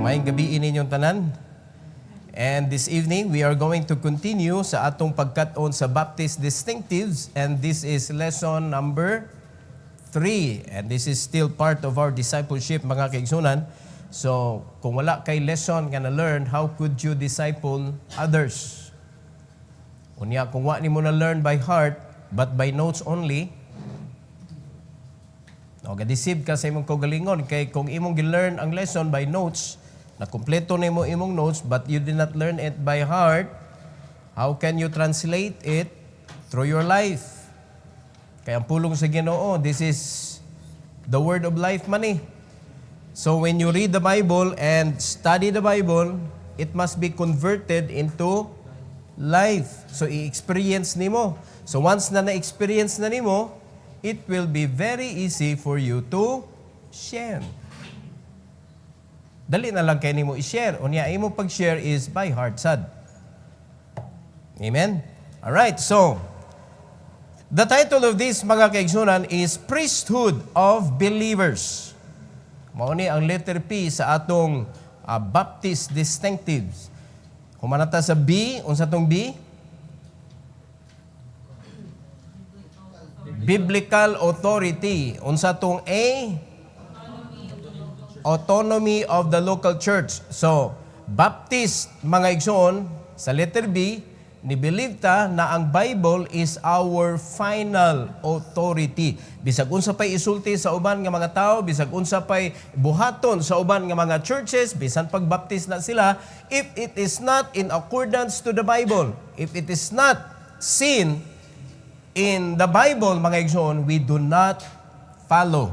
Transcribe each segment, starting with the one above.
Maayong gabi ninyong tanan. And this evening, we are going to continue sa atong pagkat-on sa Baptist Distinctives. And this is lesson number 3. And this is still part of our discipleship, mga kaigsunan. So, kung wala kay lesson nga na-learn, how could you disciple others? Unya, kung wala ni mo na-learn by heart, but by notes only, gadisib ka sa imong kaugalingon. Kay kung imong gi-learn ang lesson by notes, na kumpleto na mo imong notes, but you did not learn it by heart, how can you translate it through your life? Kaya ang pulong sa Ginoo, this is the word of life man eh. So when you read the Bible and study the Bible, it must be converted into life. So i-experience nimo. So once na na-experience na nimo, it will be very easy for you to share. Dali na lang kayo nimo i-share. Unya, imo pag-share is by heart sad. Amen? Alright, so, the title of this, mga kaigsunan, is Priesthood of Believers. Mao ni ang letter P sa atong Baptist Distinctives. Humanata sa B, unsa tong B? Biblical authority. Unsa tong A? Autonomy of the local church. So, Baptist, mga igsoon, sa letter B, ni-believe ta na ang Bible is our final authority. Bisag unsa pay isulti sa uban nga mga tao, bisag unsa pay buhaton sa uban nga mga churches, bisan pag-baptist na sila, if it is not in accordance to the Bible, if it is not seen in the Bible, mga igsoon, we do not follow.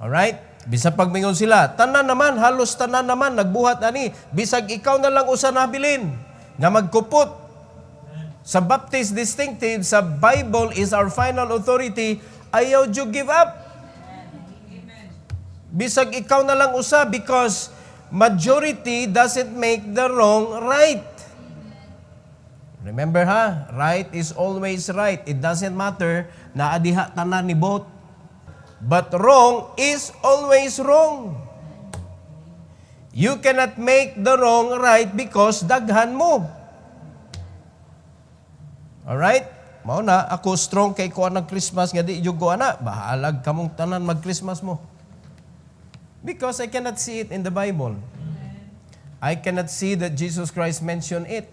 Alright? Bisag pagmingon sila, tanan naman, halos tanan naman, nagbuhat ani. Bisag ikaw na lang usa nabilin, nga magkupot. Sa Baptist Distinctive, sa Bible is our final authority, ayaw you give up. Bisag ikaw na lang usa, because majority doesn't make the wrong right. Remember ha, right is always right. It doesn't matter na adiha tanan ni both. But wrong is always wrong. You cannot make the wrong right because daghan mo. Alright? Mao na, ako strong kay kuha ng Christmas nga di jugo ana. Bahalag kamong tanan mag-Christmas mo. Because I cannot see it in the Bible. I cannot see that Jesus Christ mentioned it.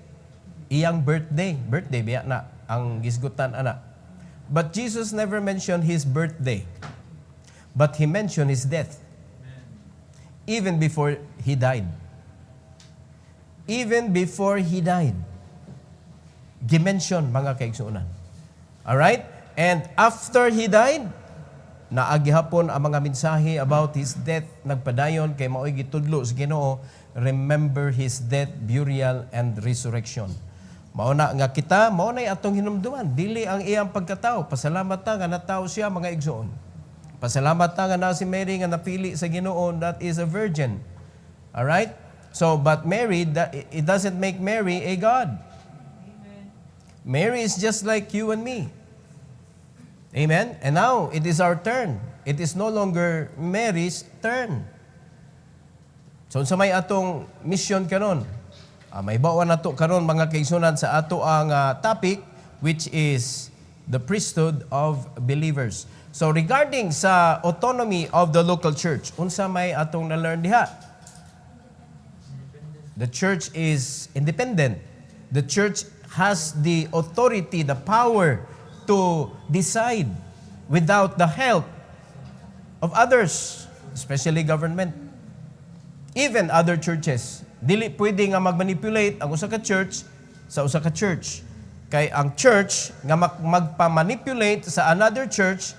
Iyang birthday biya na ang gisgutan ana. But Jesus never mentioned his birthday. But he mentioned his death. Even before he died. Even before he died. Gimension, mga kaigsuunan. Alright? And after he died, naagihapon ang mga mensahe about his death, nagpadayon kay mao'y gitudlo sa Ginoo, remember his death, burial, and resurrection. Mauna nga kita, mauna atong hinumduman. Dili ang iyang pagkatao. Pasalamat ta nga natao siya, mga igsoon. Pasalamat ta nga na si Mary nga napili sa Ginoo, that is a virgin. Alright? So, but Mary, it doesn't make Mary a God. Amen. Mary is just like you and me. Amen? And now, it is our turn. It is no longer Mary's turn. So, sa may atong mission karon, may bawa na to karon mga kaigsunan sa ato ang topic, which is the priesthood of believers. So regarding sa autonomy of the local church, unsa may atong na-learn diha? The church is independent. The church has the authority, the power to decide without the help of others, especially government. Even other churches. Dili pwede nga mag-manipulate ang usa ka church sa usa ka church. Kay ang church nga magpa-manipulate sa another church,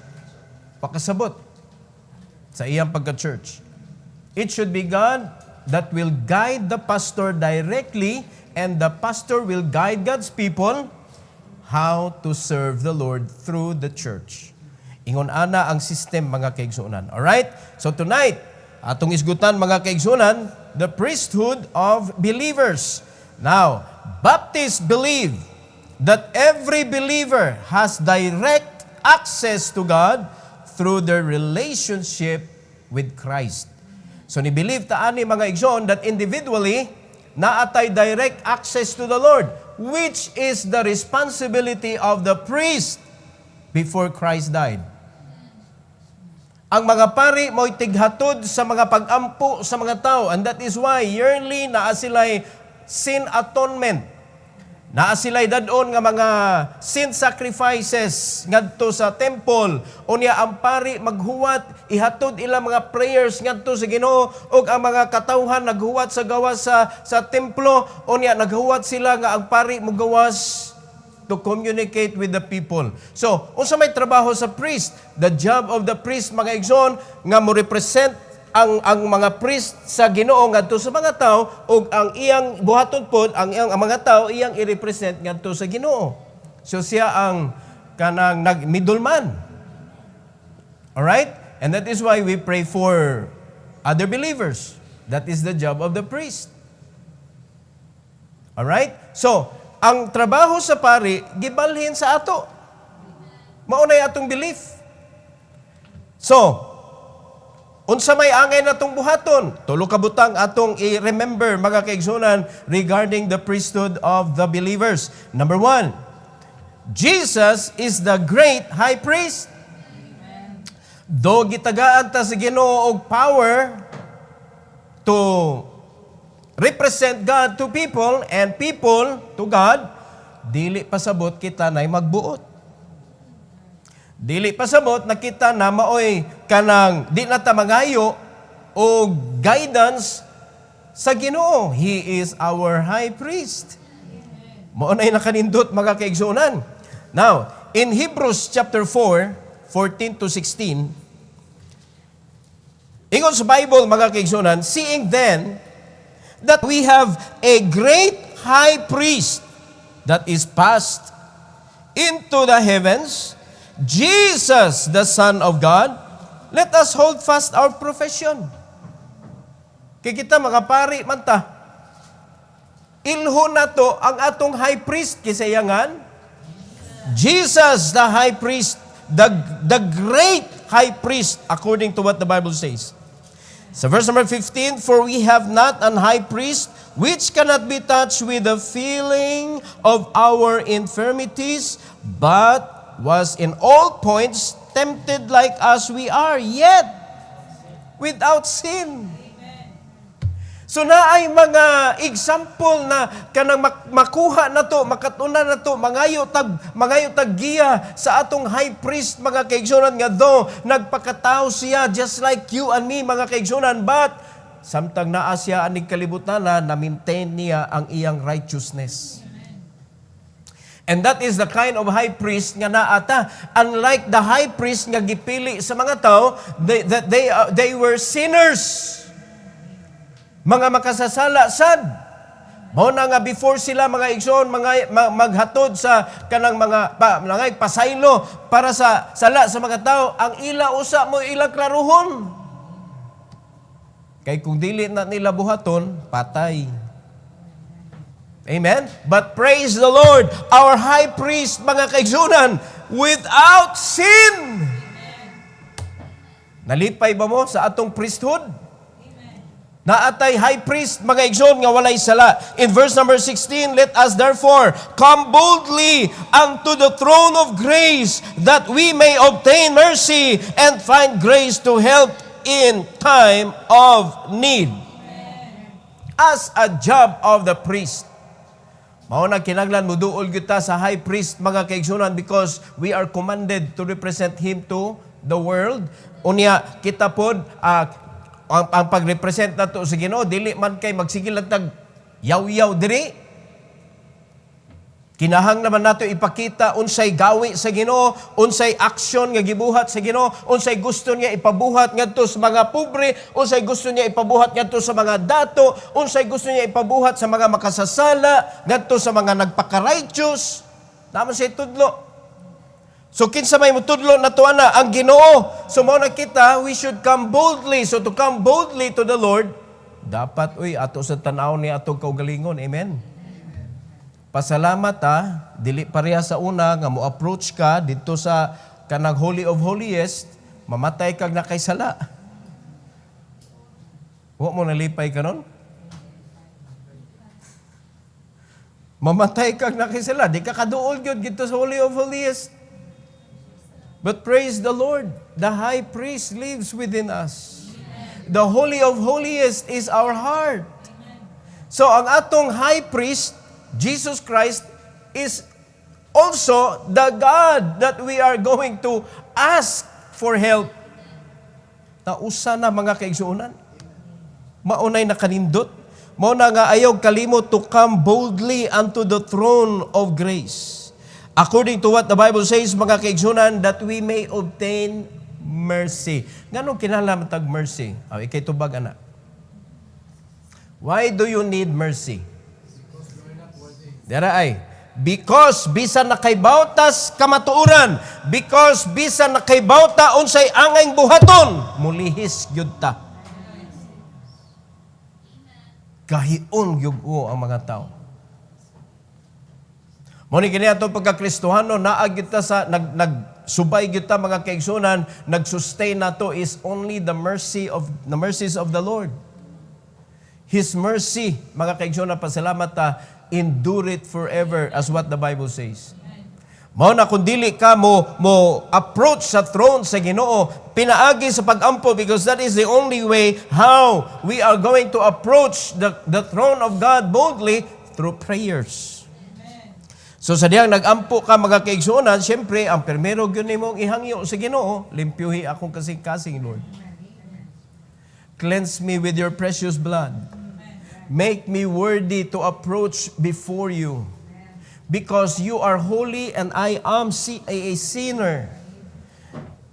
pakasabot sa iyang pagka-church. It should be God that will guide the pastor directly, and the pastor will guide God's people how to serve the Lord through the church. Ingon ana ang system, mga kaigsunan. Alright? So tonight, atong isgutan, mga kaigsunan, the priesthood of believers. Now, Baptists believe that every believer has direct access to God through their relationship with Christ. So ni believe ta ani mga igsoon that individually naatay direct access to the Lord, which is the responsibility of the priest before Christ died. Ang mga pari mo'y tighatod sa mga pag-ampo sa mga tao, and that is why yearly naa sila'y sin atonement. Naa sila'y dadon nga mga sin sacrifices ngadto sa temple. Unya ang pari maghuwat, ihatod ilang mga prayers ngadto sa Ginoo, ug ang mga katawhan naghuwat sa gawas sa templo. Unya naghuwat sila nga ang pari mogawas to communicate with the people. So, unsa may trabaho sa priest? The job of the priest, mga igsoon, nga mo represent ang mga priest sa Ginoo ngadto sa mga tao, ug ang iyang buhaton pod ang mga tao iyang i-represent ngadto sa Ginoo. So siya ang kanang middleman. All right? And that is why we pray for other believers. That is the job of the priest. All right? So, ang trabaho sa pari gibalhin sa ato. Maunay atong belief. So, unsa may angay natong buhaton? Tulo ka butang atong i-remember mga kaigsunan regarding the priesthood of the believers. Number 1, Jesus is the great high priest. Do gitagaan ta sa Ginoo og power to represent God to people and people to God, dili pasabot kita nay magbuot. Dili pasabot na kita na maoy kanang di na ta mangayo o guidance sa Ginoo. He is our high priest. Mao nay nakanindot mga kaigsunan. Now, in Hebrews chapter 4:14 to 16, ingon sa Bible mga kaigsunan, seeing then that we have a great high priest that is passed into the heavens, Jesus, the Son of God, let us hold fast our profession. Kaya kita mga pari man ta, ilho na to ang atong high priest kisayangan, Jesus, the high priest, the great high priest, according to what the Bible says. So verse number 15, for we have not an high priest which cannot be touched with the feeling of our infirmities, but was in all points tempted like as we are, yet without sin. So naay mga example na kanang makuha na to, makatuna na to, mangayo tag giya sa atong high priest mga kaigsunan nga do nagpakatao siya just like you and me mga kaigsunan, but samtang naa siya aning kalibutan na maintain niya ang iyang righteousness. And that is the kind of high priest nga naata. Unlike the high priest nga gipili sa mga tao, they were sinners. Mga makasasala sad. Mao na nga before sila mga igsoon, mga maghatod sa kanang mga pasaylo para sa sala sa mga tao, ang ila usa mo ilang klaruhon. Kay kung dili na nila buhaton, patay. Amen? But praise the Lord, our high priest, mga kaigsunan, without sin. Nalipay ba mo sa atong priesthood? Naatay high priest, mga igsoon, nga walay sala. In verse number 16, let us therefore come boldly unto the throne of grace, that we may obtain mercy and find grace to help in time of need. As a job of the priest. Mao na kinahanglan muduol kita sa high priest mga kaigsunan, because we are commanded to represent him to the world. Unya kita pod ang pagrepresent nato sa Ginoo dili man kay magsigil lang tag yaw-yaw diri. Kinahang naman nato ipakita unsay gawi sa Ginoo, unsay aksyon nga gibuhat sa Ginoo, unsay gusto niya ipabuhat ngadto sa mga pobre, unsay gusto niya ipabuhat ngadto sa mga dato, unsay gusto niya ipabuhat sa mga makasasala, ngadto sa mga nagpaka-righteous. Naman siya tudlo. So kinsa may mutudlo na to ana ang Ginoo. So mao na kita, we should come boldly. So to come boldly to the Lord, dapat ato sa tan-aw ni ato kaugalingon. Amen. Pasalamat dili pareha sa una nga mo approach ka dito sa kanang Holy of Holiest, mamatay kag nakaysala. Wa mo nalipay karon? Mamatay kag nakisala, di ka kaduol gyud gito sa Holy of Holiest. But praise the Lord, the high priest lives within us. The Holy of Holiest is our heart. So ang atong high priest, Jesus Christ, is also the God that we are going to ask for help. Nausa na mga kaigsuonan. Maunay na kanindot. Mao na nga ayaw kalimot to come boldly unto the throne of grace. According to what the Bible says, mga kaigsuonan, that we may obtain mercy. Nganong kinahanglan tag mercy? Ikay tubag ana. Why do you need mercy? Dara ay, because bisan nakaybawtas kamatuoran, because bisan nakaybawta unsay angay buhaton, mulihis gyud ta. Kahiun gyud ang mga tao. Mo ni kini atong pagkakristohano naa gyud ta sa nagsubay gyud ta mga kaigsunan, nag-sustain nato is only the mercies of the Lord. His mercy, mga kaigsunan, pasalamat ta, endure it forever, as what the Bible says. Mao na kung dili ka mo approach sa throne sa Ginoo, pinaagi sa pag-ampo, because that is the only way how we are going to approach the throne of God boldly, through prayers. So sa diyang nag-ampo ka mga kaigsuonan, siyempre ang primero gyud nimong ihangyo sa Ginoo, limpyuhi akong kasing-kasing, Lord. Cleanse me with your precious blood. Make me worthy to approach before you. Because you are holy and I am a sinner.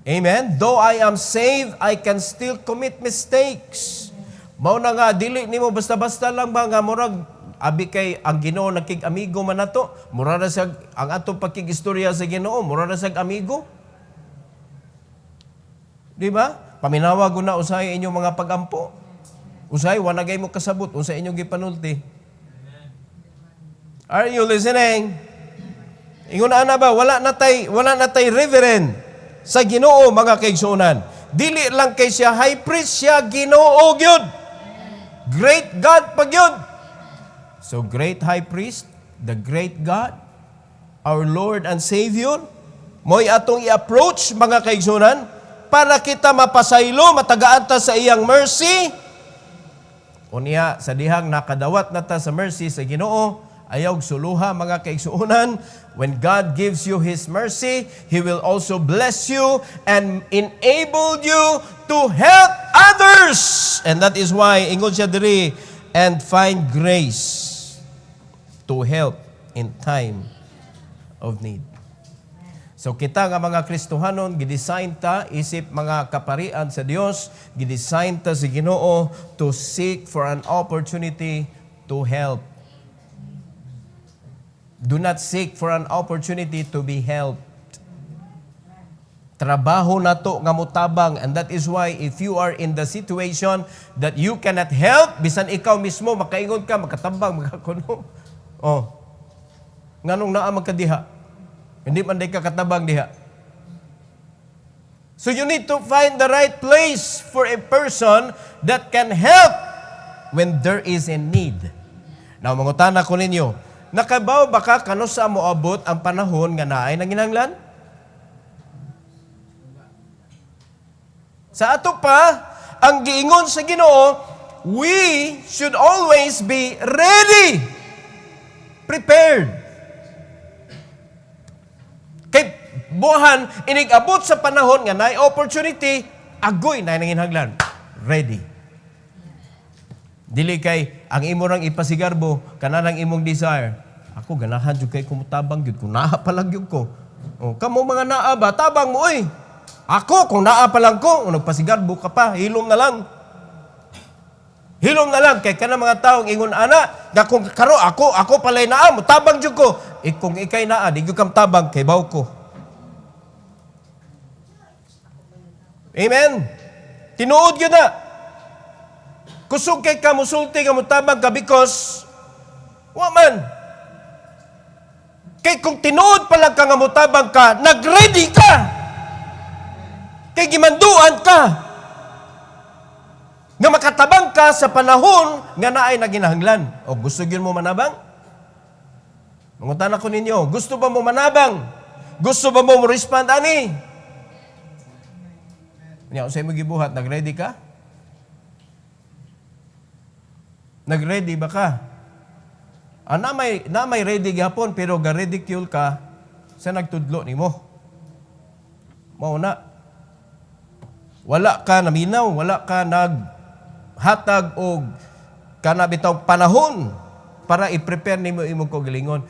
Amen? Though I am saved, I can still commit mistakes. Mao na nga, dili nimo basta-basta lang ba nga murag, abi kay ang Ginoo nakig-amigo man nato, mura na sa ang atong pagkig-istorya sa Ginoo, mura na sa amigo. Di ba? Paminawa ko na usay inyong mga pag-ampo. Usay, wanagay mo kasabot, usay inyong gipanulti. Are you listening? Ingon ana ba, wala na tay reverend sa Ginoo mga kaigsuonan. Dili lang kay siya high priest, siya Ginoo gyud. Great God pa gyud. So great high priest, the great God, our Lord and Savior, mo'y atong i-approach mga kaigsuonan para kita mapasaylo, matagaan ta sa iyang mercy. Unya sa dihang nakadawat na ta sa mercy sa Ginoo, ayaw suluha mga kaigsuonan, when God gives you His mercy, He will also bless you and enable you to help others. And that is why, ingon siya diri, and find grace to help in time of need. So kita nga mga Kristohanon, gidesign ta, isip mga kaparian sa Dios, gidesign ta sa Ginoo to seek for an opportunity to help. Do not seek for an opportunity to be helped. Trabaho na to nga mutabang, and that is why if you are in the situation that you cannot help, bisan ikaw mismo makaingon ka, makatabang, makakuno. Oh. Nganong naa magkadiha? Hindi man day ka katabang diha. So you need to find the right place for a person that can help when there is a need. Now, mangutana ko ninyo, nakabaw baka kano sa moabot ang panahon nga naay nanginahanglan? Sa ato pa, ang giingon sa Ginoo, we should always be ready, prepared. Kay buhan, inig-abot sa panahon nga naay opportunity, agoy na nanginahanglan. Ready. Dili kay ang imo rang ipasigarbo kanang imong desire. Ako ganahan jud kay kumutabang jud ko, naa pa lang jud ko. Oh, kamo mga naa ba tabang mo oy. Ako kung naa pa lang ko, nagpasigarbo ka pa, hilom na lang. Hilom na lang kay kanang mga taong ingon ana, da kung karo ako palay naa mo tabang jud ko. Kung ikay naa di gyud kam tabang kay baw ko. Amen. Tinuod gyud na. Kusog kay ka musulti ka mutabang ka because wa man. Kay kung tinuod pa lang ka nga mutabang ka, nagready ka. Kay gimanduan ka. nga makatabang ka sa panahon nga naay naginahanglan. O gusto gyud mo manabang? Mangutan ako ninyo, gusto ba mo manabang? Gusto ba mo respond ani? Nya usay mo gibuhat, nagready ka? Nagready ba ka? Na may ready gihapon pero ga-ridicule ka sa nagtudlo nimo. Mao na. Wala ka naminaw, wala ka naghatag og kana bitaw panahon para i-prepare nimo imong kaugalingon.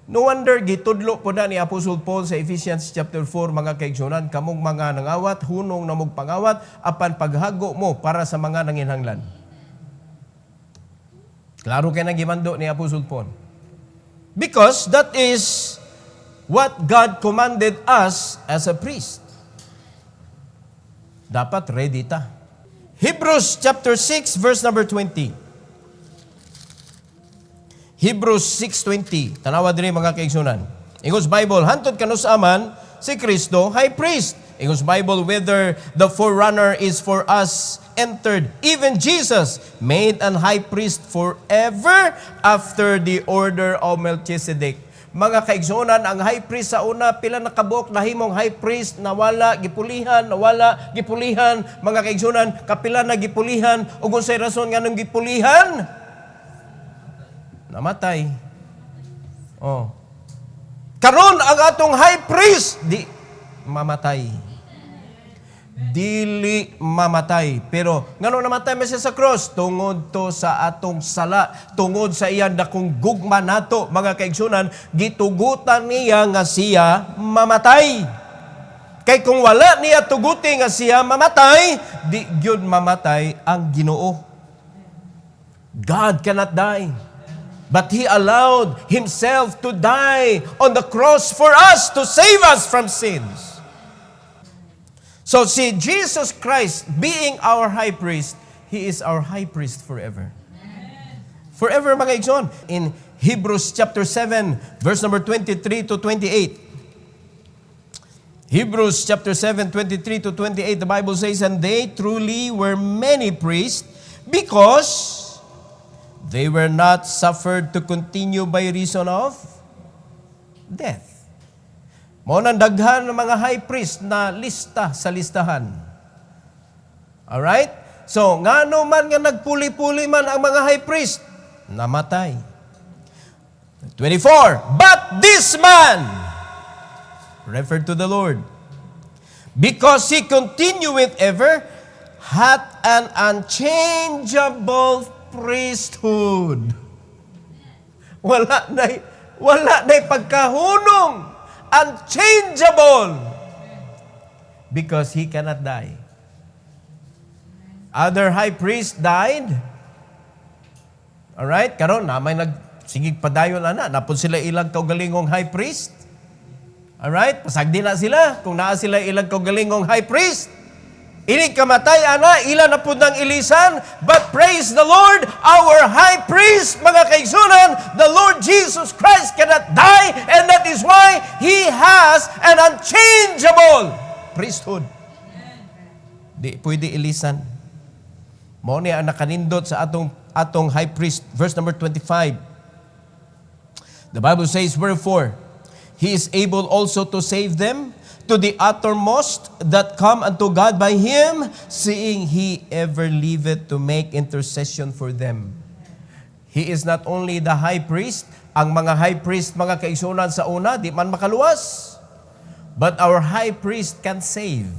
No wonder gitudlo po na ni Apostle Paul sa Ephesians chapter 4, mga kaigsunan, kamong mga nangawat, hunong na pangawat, apan paghago mo para sa mga nanginhanglan. Klaro kay nagimando ni Apostle Paul. Because that is what God commanded us as a priest. Dapat ready ta. Hebrews chapter 6 verse number 20. Hebrews 6:20. Tanawa diri mga kaigsunan. Ingos Bible, hantod kanus aman si Kristo high priest. Ingos Bible, whether the forerunner is for us entered, even Jesus made an high priest forever after the order of Melchizedek. Mga kaigsunan, ang high priest sa una, pila na kabuok nahimong high priest, nawala gipulihan, mga kaigsunan, kapila na gipulihan, ug unsay rason nga nang gipulihan? Namatay. Oh. Karon ang atong high priest di mamatay. Dili mamatay. Pero ngano namatay man siya sa cross? Tungod to sa atong sala, tungod sa iyang dakong gugma nato, mga kaigsunan, gitugutan niya nga siya mamatay. Kay kung wala niya tuguti nga siya mamatay, di gyud mamatay ang Ginoo. God cannot die. But He allowed Himself to die on the cross for us, to save us from sins. So see, Jesus Christ being our high priest, He is our high priest forever. Forever, mga igsoon. In Hebrews chapter 7, verse number 23 to 28. Hebrews chapter 7, 23 to 28, the Bible says, and they truly were many priests because they were not suffered to continue by reason of death. Mao nang daghan ng mga high priest na lista sa listahan. Alright? So, ngano man nga nagpuli-puli man ang mga high priest, namatay. 24, but this man, referred to the Lord, because He continueth ever, hath an unchangeable priesthood. Wala na pagkahunong. Unchangeable. Because He cannot die. Other high priests died. Alright? Karon na may nagsigig padayon na. Napon sila ilang kaugalingong high priest. Alright? Pasagdi na sila kung naa sila ilang kaugalingong high priest. Ini kamatay, ana, ilan na po ng ilisan, but praise the Lord, our high priest, mga kaigsunan, the Lord Jesus Christ cannot die, and that is why He has an unchangeable priesthood. Di pwede ilisan. Mao ni ang nakanindot sa atong high priest, verse number 25. The Bible says, wherefore, He is able also to save them to the uttermost that come unto God by Him, seeing He ever liveth to make intercession for them. He is not only the high priest, ang mga high priest, mga kaigsunan sa una, di man makaluwas. But our high priest can save.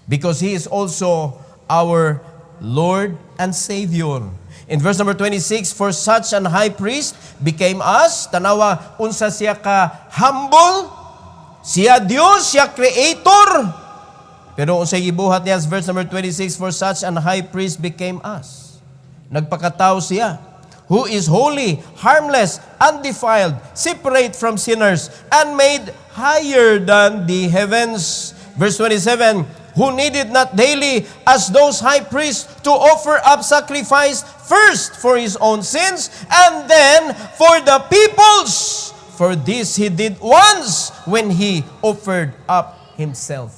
Because He is also our Lord and Savior. In verse number 26, for such an high priest became us, tanawa, unsa siya ka humble, siya Diyos, siya Creator. Pero unsay gibuhat niya, verse number 26, for such an high priest became us. Nagpakatao siya, who is holy, harmless, undefiled, separate from sinners, and made higher than the heavens. Verse 27, who needed not daily, as those high priests, to offer up sacrifice first for His own sins, and then for the people's. For this He did once when He offered up Himself.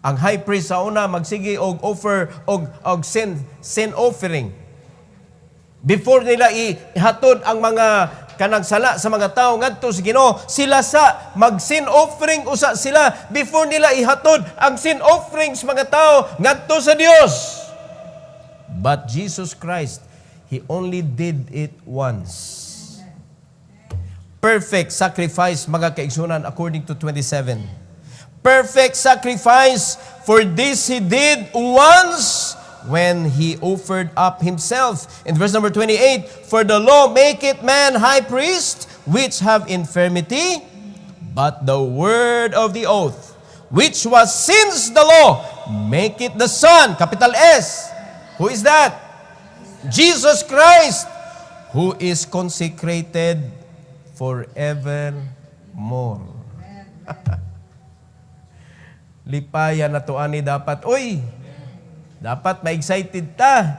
Ang high priest sa una magsige og offer og sin offering. Before nila ihatod ang mga kanang sala sa mga tao ngadto sa Ginoo, sila sa mag-sin offering usa sila before nila ihatod ang sin offering sa mga tao ngadto sa Dios. But Jesus Christ, He only did it once. Perfect sacrifice, mga kaigsunan, according to 27. Perfect sacrifice, for this He did once when He offered up Himself. In verse number 28, for the law maketh man high priest, which have infirmity, but the word of the oath, which was since the law, make it the Son, capital S. Who is that? Jesus Christ, who is consecrated forevermore. Lipayan na to ani dapat. Uy, dapat ma-excited ta.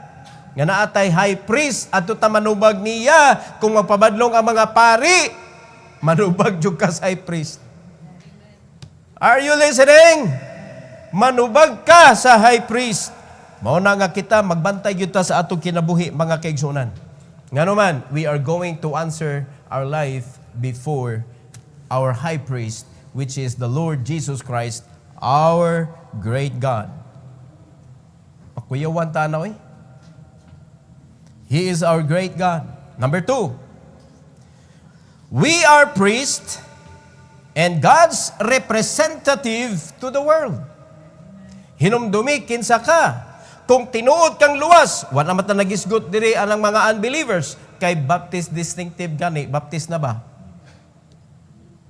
Nga naatay high priest ato ta manubag niya kung magpabadlong ang mga pari. Manubag jud ka sa high priest. Are you listening? Manubag ka sa high priest. Mao na nga kita magbantay gyud ta sa atong kinabuhi, mga kaigsunan. Nganuman, we are going to answer our life before our high priest, which is the Lord Jesus Christ, our great God. Pakuyawan tanaw eh. He is our great God. Number 2, we are priest and God's representative to the world. Hinumdumi kinsa ka. Kung tinuod kang luwas, wala naman na nagisgot diri anang mga unbelievers, kay Baptist distinctive gani, Baptist na ba?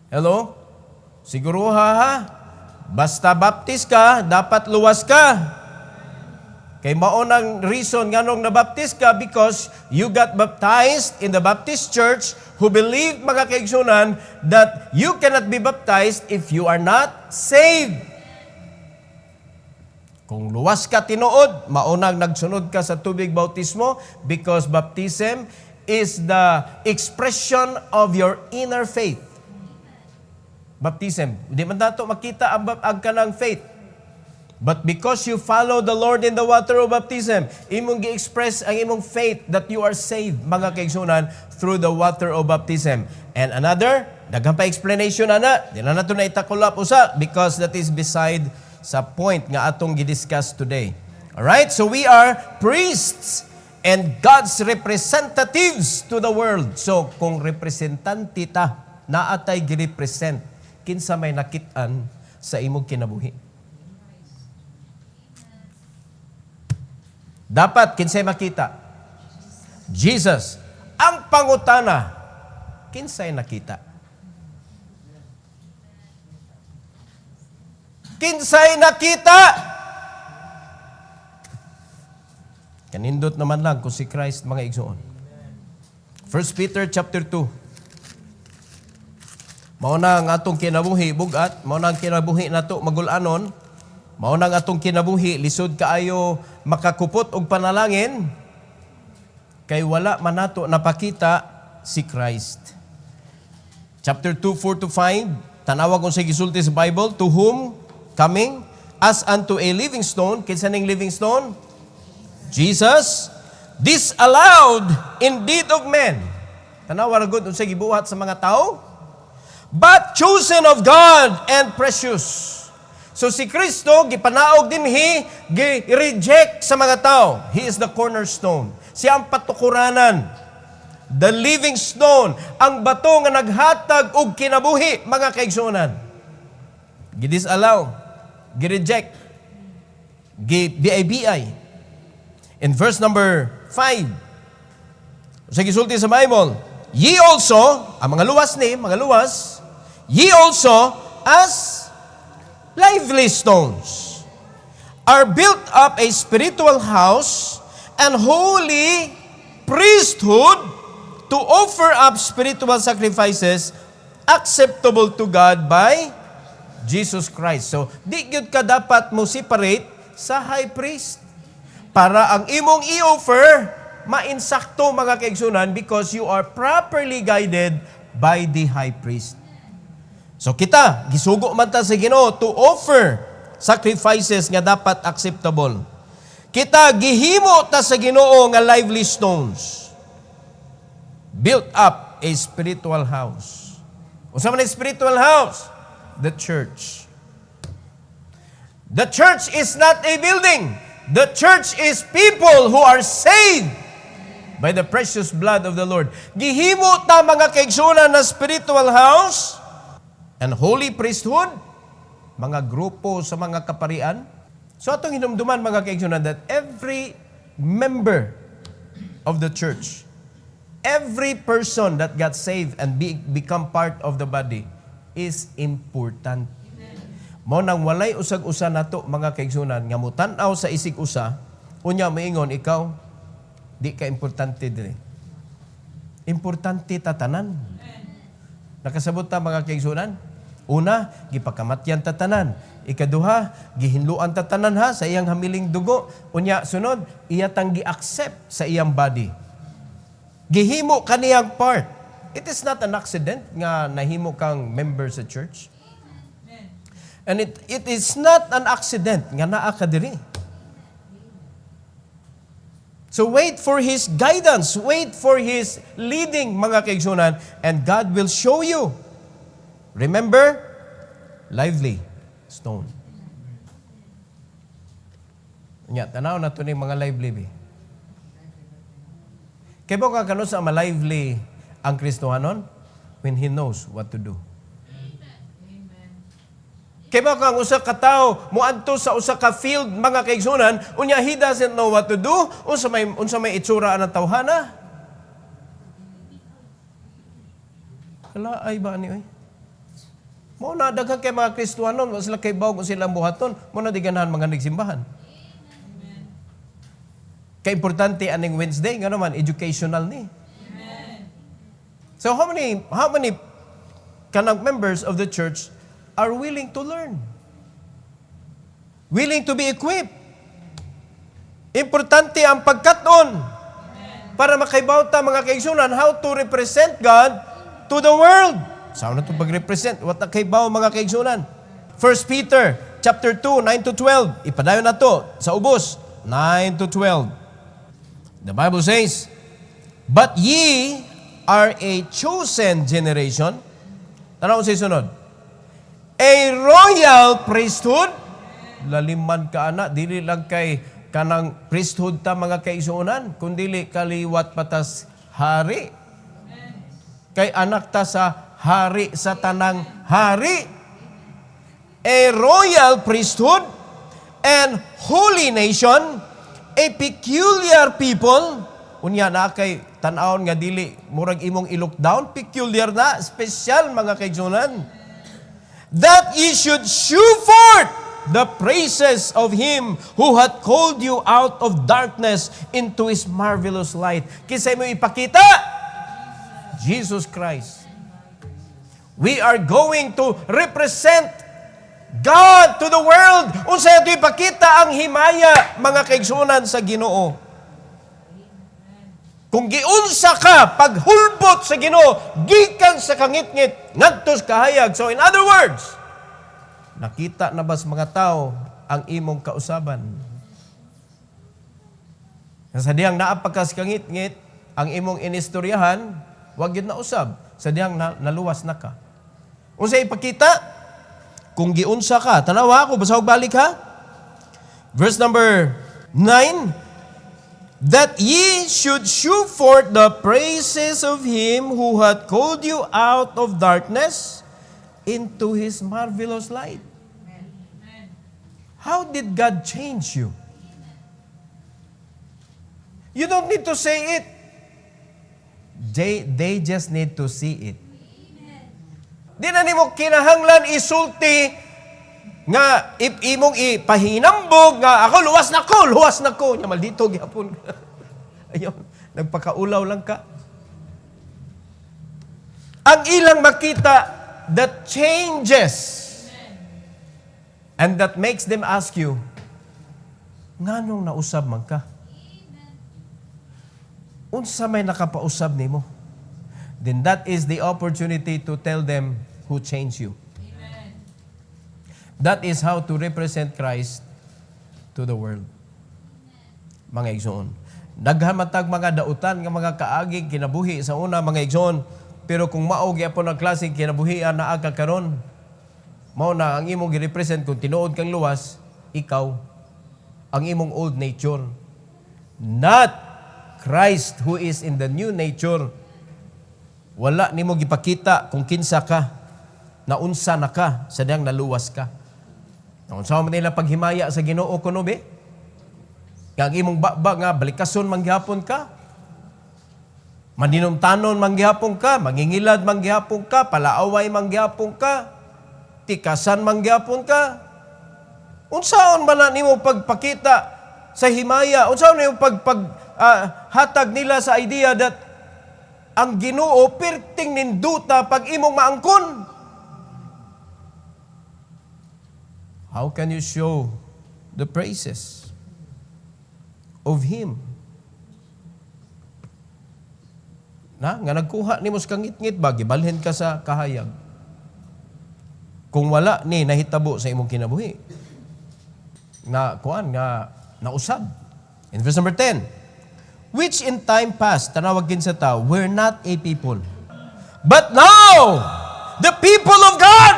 Hello? Siguro ha? Basta Baptist ka, dapat luwas ka. Kay maunang reason nganong nabaptist ka because you got baptized in the Baptist Church who believe, mga kaigsunan, that you cannot be baptized if you are not saved. Kung luwas ka tinuod, maunang nagsunod ka sa tubig bautismo because baptism is the expression of your inner faith. Baptism. Hindi man dato makita ang kanang faith. But because you follow the Lord in the water of baptism, imong gi-express ang imong faith that you are saved, mga kaigsunan, through the water of baptism. And another, daghang pa explanation ana, di na nato na itakulap usa because that is beside sa point nga atong gidiscuss today. Alright? So we are priests and God's representatives to the world. So kung representante ta, naatay gi-represent, kinsa may nakit-an sa imong kinabuhi. Dapat kinsay makita? Jesus. Ang pangutana, kinsay nakita? Kinsay nakita? Kanindot naman lang kung si Christ, mga igsoon. 1 Peter chapter 2. Mao na ang atong kinabuhi bugat, mao na ang kinabuhi nato magulanon, mao na ang atong kinabuhi lisod kaayo makakupot og panalangin kay wala man nato napakita si Christ. Chapter 2, 4-5, tanawag kung sa gisulti sa Bible, to whom coming as unto a living stone. Kinsa ning living stone? Jesus, disallowed indeed of men. Tanawa ra gud unsay gibuhat sa mga tao, but chosen of God and precious. So si Kristo gipanaog dinhi, gi-reject sa mga tao. He is the cornerstone. Siya ang patukuranan. The living stone, ang bato nga naghatag og kinabuhi, mga kaigsunan. Gidisallow, gi-reject, gi-BI. In verse number 5, sa gisulti sa Bible, ye also, ang mga luwas ni, mga luwas, ye also, as lively stones, are built up a spiritual house and holy priesthood to offer up spiritual sacrifices acceptable to God by Jesus Christ. So, di gyud ka dapat mo separate sa high priest para ang imong i-offer mainsakto, mga kaigsunan, because you are properly guided by the high priest. So kita, gisugo man ta sa Ginoo to offer sacrifices nga dapat acceptable. Kita gihimo ta sa Ginoo nga lively stones. Built up a spiritual house. Unsa man ang spiritual house? The church. The church is not a building. The church is people who are saved by the precious blood of the Lord. Gihimo ta mga kaigsunan na spiritual house and holy priesthood, mga grupo sa mga kaparian. So atong hinumduman mga kaigsunan that every member of the church, every person that got saved and become part of the body is important. Mo nang walay usag-usa nato mga kaigsunan nga mutan-aw sa isig usa, unya moingon ikaw di ka importante dire. Importante tatanan. Nakasabot ta mga kaigsunan? Una, gipakamatyan tatanan. Ikaduha, gihinluan tatanan ha sa iyang hamiling dugo. Unya sunod, iya tang gi-accept sa iyang body. Gihimo kaniyang part. It is not an accident nga nahimo kang member sa church. And it is not an accident nga naa ka diri. So wait for His guidance, wait for His leading mga kaigsunan, and God will show you. Remember, lively stone. Nya, tanaw na ito ni mga lively. Kaya ba ka sa ma-lively ang Kristohanon? When he knows what to do. Kaya ba kang usa ka tao muadto sa usa ka field mga kaigsunan, unya he doesn't know what to do, unsa may itsura ang tawhana? Kala ay ba ni oy? Mo na daghang kay mga Kristohanon, wa sila kay bawg silang buhaton, mo na diganahan mga nagsimbahan. Kay importante aning Wednesday nga naman educational ni. So how many kanang members of the church are willing to learn? Willing to be equipped. Importante ang pagkaton para makaibaw ta mga kaigsunan how to represent God to the world. Saan na ito pag-represent? What na kaibaw mga kaigsunan? 1 Peter chapter 2, 9 to 12. Ipadayon na to sa ubos. 9 to 12. The Bible says, "But ye are a chosen generation." Tanaw sa sunod. A royal priesthood. Laliman ka ana, dili lang kay kanang priesthood ta mga kaigsunan, kundili kaliwat patas hari. Kay anak ta sa hari sa tanang hari. A royal priesthood and holy nation, a peculiar people. Unya na kay tan-awon nga dili murag imong i-look down, peculiar na, special mga kaigsunan. That ye should shew forth the praises of Him who hath called you out of darkness into His marvelous light. Kisay mo ipakita? Jesus Christ. We are going to represent God to the world. Unsay ato ipakita ang himaya mga kaigsunan sa Ginoo. Kung giunsa ka paghulbot sa Ginoo gikan sa kangit-ngit ngadto sa kahayag. So in other words, nakita na ba sa mga tao ang imong kausaban? Sa diyang naapag ka sa kangit-ngit, ang imong inistoryahan, wag yun na usab. Sa diyang naluwas na ka. Unsay ipakita? Kung giunsa ka, tanawa ako, basahog balik ha? Verse number 9, that ye should shew forth the praises of Him who hath called you out of darkness into His marvelous light. How did God change you? You don't need to say it. They just need to see it. Di na nimo kinahanglan isulti nga imong ipahinambog nga ako luwas na ko nya maldito gyapon. Ayon, nagpakaulaw lang ka. Ang ilang makita that changes and that makes them ask you, nganong nausab man ka? Unsa may nakapausab nimo? Then that is the opportunity to tell them who changed you. That is how to represent Christ to the world. Mga igsoon. Daghan matag mga dautan nga mga kaagig kinabuhi sa una mga igsoon. Pero kung mao gyapon ang klaseng kinabuhian na aga karon, mao na ang imong gi-represent kung tinuod kang luwas, ikaw ang imong old nature. Not Christ who is in the new nature. Wala nimo gipakita kung kinsa ka, naunsa na ka, sadyang naluwas ka. Naunsa man nila paghimaya sa Ginoo kuno be? Kag imong baba nga balikason manggihapon ka. Maninumtanon manggihapon ka, mangingilad manggihapon ka, palaaway manggihapon ka, tikasan manggihapon ka. Unsaon man na nimo pagpakita sa himaya? Unsaon nimo hatag nila sa idea that ang Ginoo perting ninduta pag imong maangkon? How can you show the praises of Him? Nga nagkuha ni mo sa kangit-ngit ba, gibalhin ka sa kahayag. Kung wala ni nahitabo sa imong kinabuhi. Nausab. In verse number 10, which in time past, tanawagin sa tao, were not a people. But now, the people of God!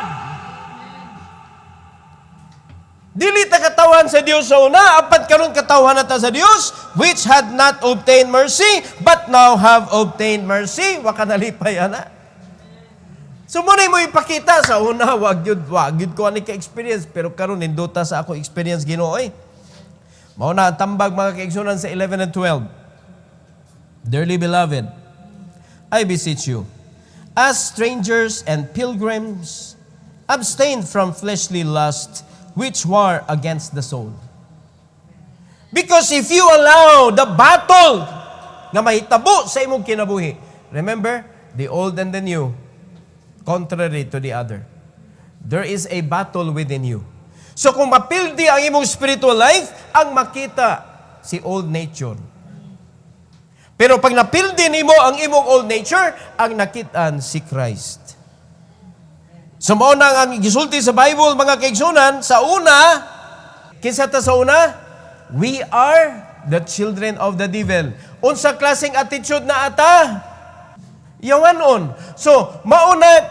Dili ta katawan sa Dios sa una, apat karon katawan nata sa Dios, which had not obtained mercy, but now have obtained mercy. Wa ka nalipay ana. So muna mo ipakita sa una, wag yun ko ani ka-experience, pero karon ninduta sa ako experience Ginoo eh. Mao na ang tambag mga kaigsunan sa 11 and 12. Dearly beloved, I beseech you, as strangers and pilgrims, abstain from fleshly lust, which war against the soul. Because if you allow the battle nga mahitabo sa imong kinabuhi, remember, the old and the new, contrary to the other. There is a battle within you. So kung mapildi ang imong spiritual life, ang makita si old nature. Pero pag napildi nimo ang imong old nature, ang nakitaan si Christ. So mao na ang gisulti sa Bible mga kaigsunan, sa una, kinsa ta sa una? We are the children of the devil. Unsa klaseng attitude na ata? Yawanon. So,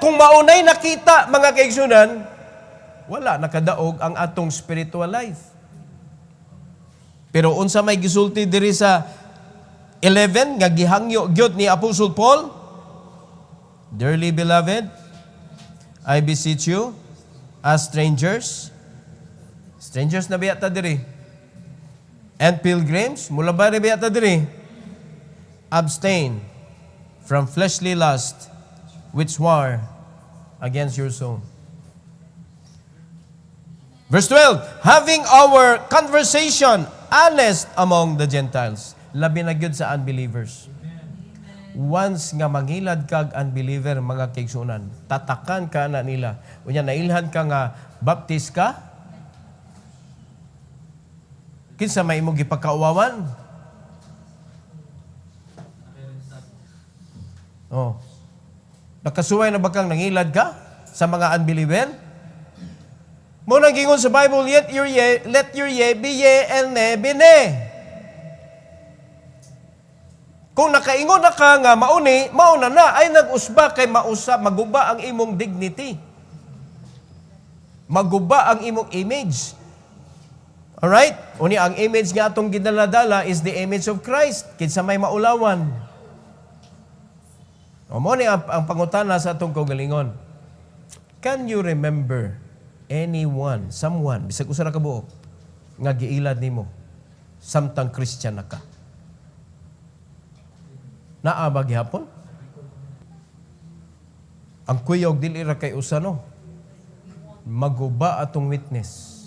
kung maunay nakita mga kaigsunan, wala nakadaog ang atong spiritual life. Pero unsa may gisulti diri sa 11 nga gihangyo gyud ni Apostle Paul? Dearly beloved, I beseech you, as strangers na biya ta diri, and pilgrims, mula ba na biya ta diri, abstain from fleshly lust, which war against your soul. Verse 12, having our conversation honest among the Gentiles. Labi na gyud sa unbelievers. Once nga mangilad kag unbeliever mga kaigsunan, tatakan ka na nila. Unya nailhan ka nga baptist ka, kinsa may imong gipakauwawan? Oh. Nakasuway na ba kang nangilad ka sa mga unbeliever? Mo nang gingon sa Bible, let your ye be ye and ne be ne. Kung nakaingon na ka nga mauna na, ay nag-usba kay maguba ang imong dignity. Maguba ang imong image. Alright? Uni ang image nga atong ginaladala is the image of Christ. Kinsa may maulawan. O mo ni ang pangutana sa atong kaugalingon. Can you remember someone, bisag usa ra ka buok, nga giilad nimo samtang Christian na ka? Naabag hapon? Ang kuyog dili ra kay usano. Maguba atong witness.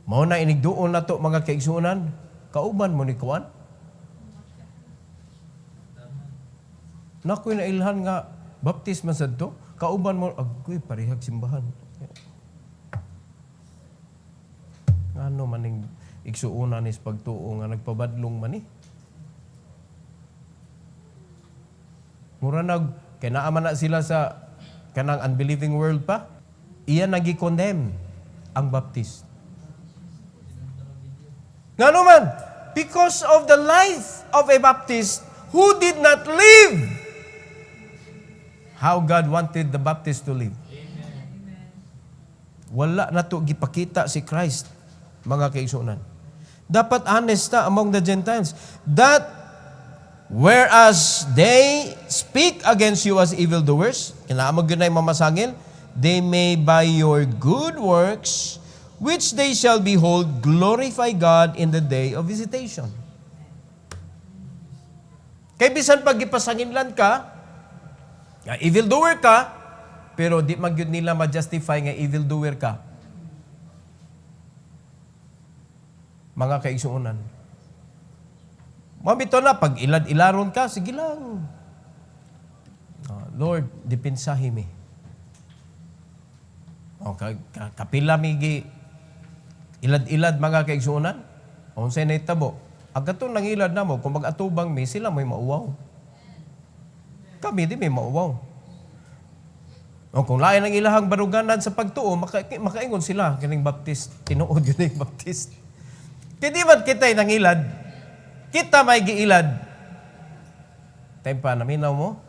Mao na inigduon nato mga kaigsunan, kauban mo ni kuan. Nakoy na ilhan nga baptism man sadto, kauban mo agoy parehag simbahan. Ano maning igsuunan is pagtuo nga nagpabadlong man ni. Mura kay naaman na sila sa kanang unbelieving world pa. Iyan nagi-condemn. ang baptist. Nga naman, because of the life of a Baptist who did not live how God wanted the Baptist to live. Wala na to gipakita si Christ, mga kaigsunan. Dapat honest na among the Gentiles. That whereas they speak against you as evildoers, kinaamag yun ay mamasangil, they may by your good works which they shall behold, glorify God in the day of visitation. Kay bisan pag ipasanginlan ka, evildoer ka, pero di magyud nila ma-justify nga evildoer ka. Mga kaigsuunan. Mabito na, pag ilad-ilaron ka, sige lang. Lord, dipinsahi mi. Kapila mi ilad-ilad mga kaigsuunan. Unsay na itabo. Agatong nangilad na mo, kung mag-atubang mi, sila may mauwaw. Kami di may mauwaw. Kung lain ang ilahang baruganan sa pagtuo, makaingon sila. Kining Baptist, tinuod yun yung Baptist. Kaya di ba't kita'y nangilad? Kita may giilad. Time pa, naminaw mo?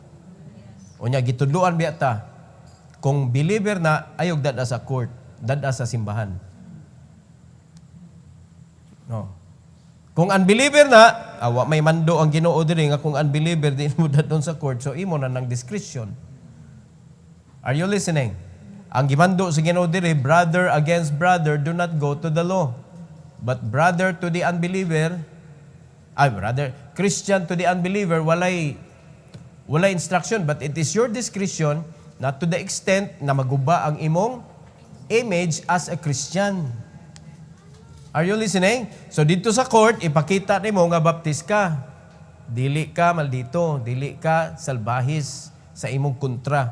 O niya, gitudluan biya ta. Kung believer na, ayog dada sa court, dada sa simbahan. No. Kung unbeliever na, awa may mando ang Ginoo diri nga kung unbeliever di mo dadon sa court, so imo na ng discretion. Are you listening? Ang gimando sa Ginoo diri, brother against brother, do not go to the law. But brother to the unbeliever, Christian to the unbeliever, walay instruction, but it is your discretion, not to the extent na maguba ang imong image as a Christian. Are you listening? So dito sa court, ipakita nimo nga baptist ka. Dili ka maldito, dili ka salbahis sa imong kontra.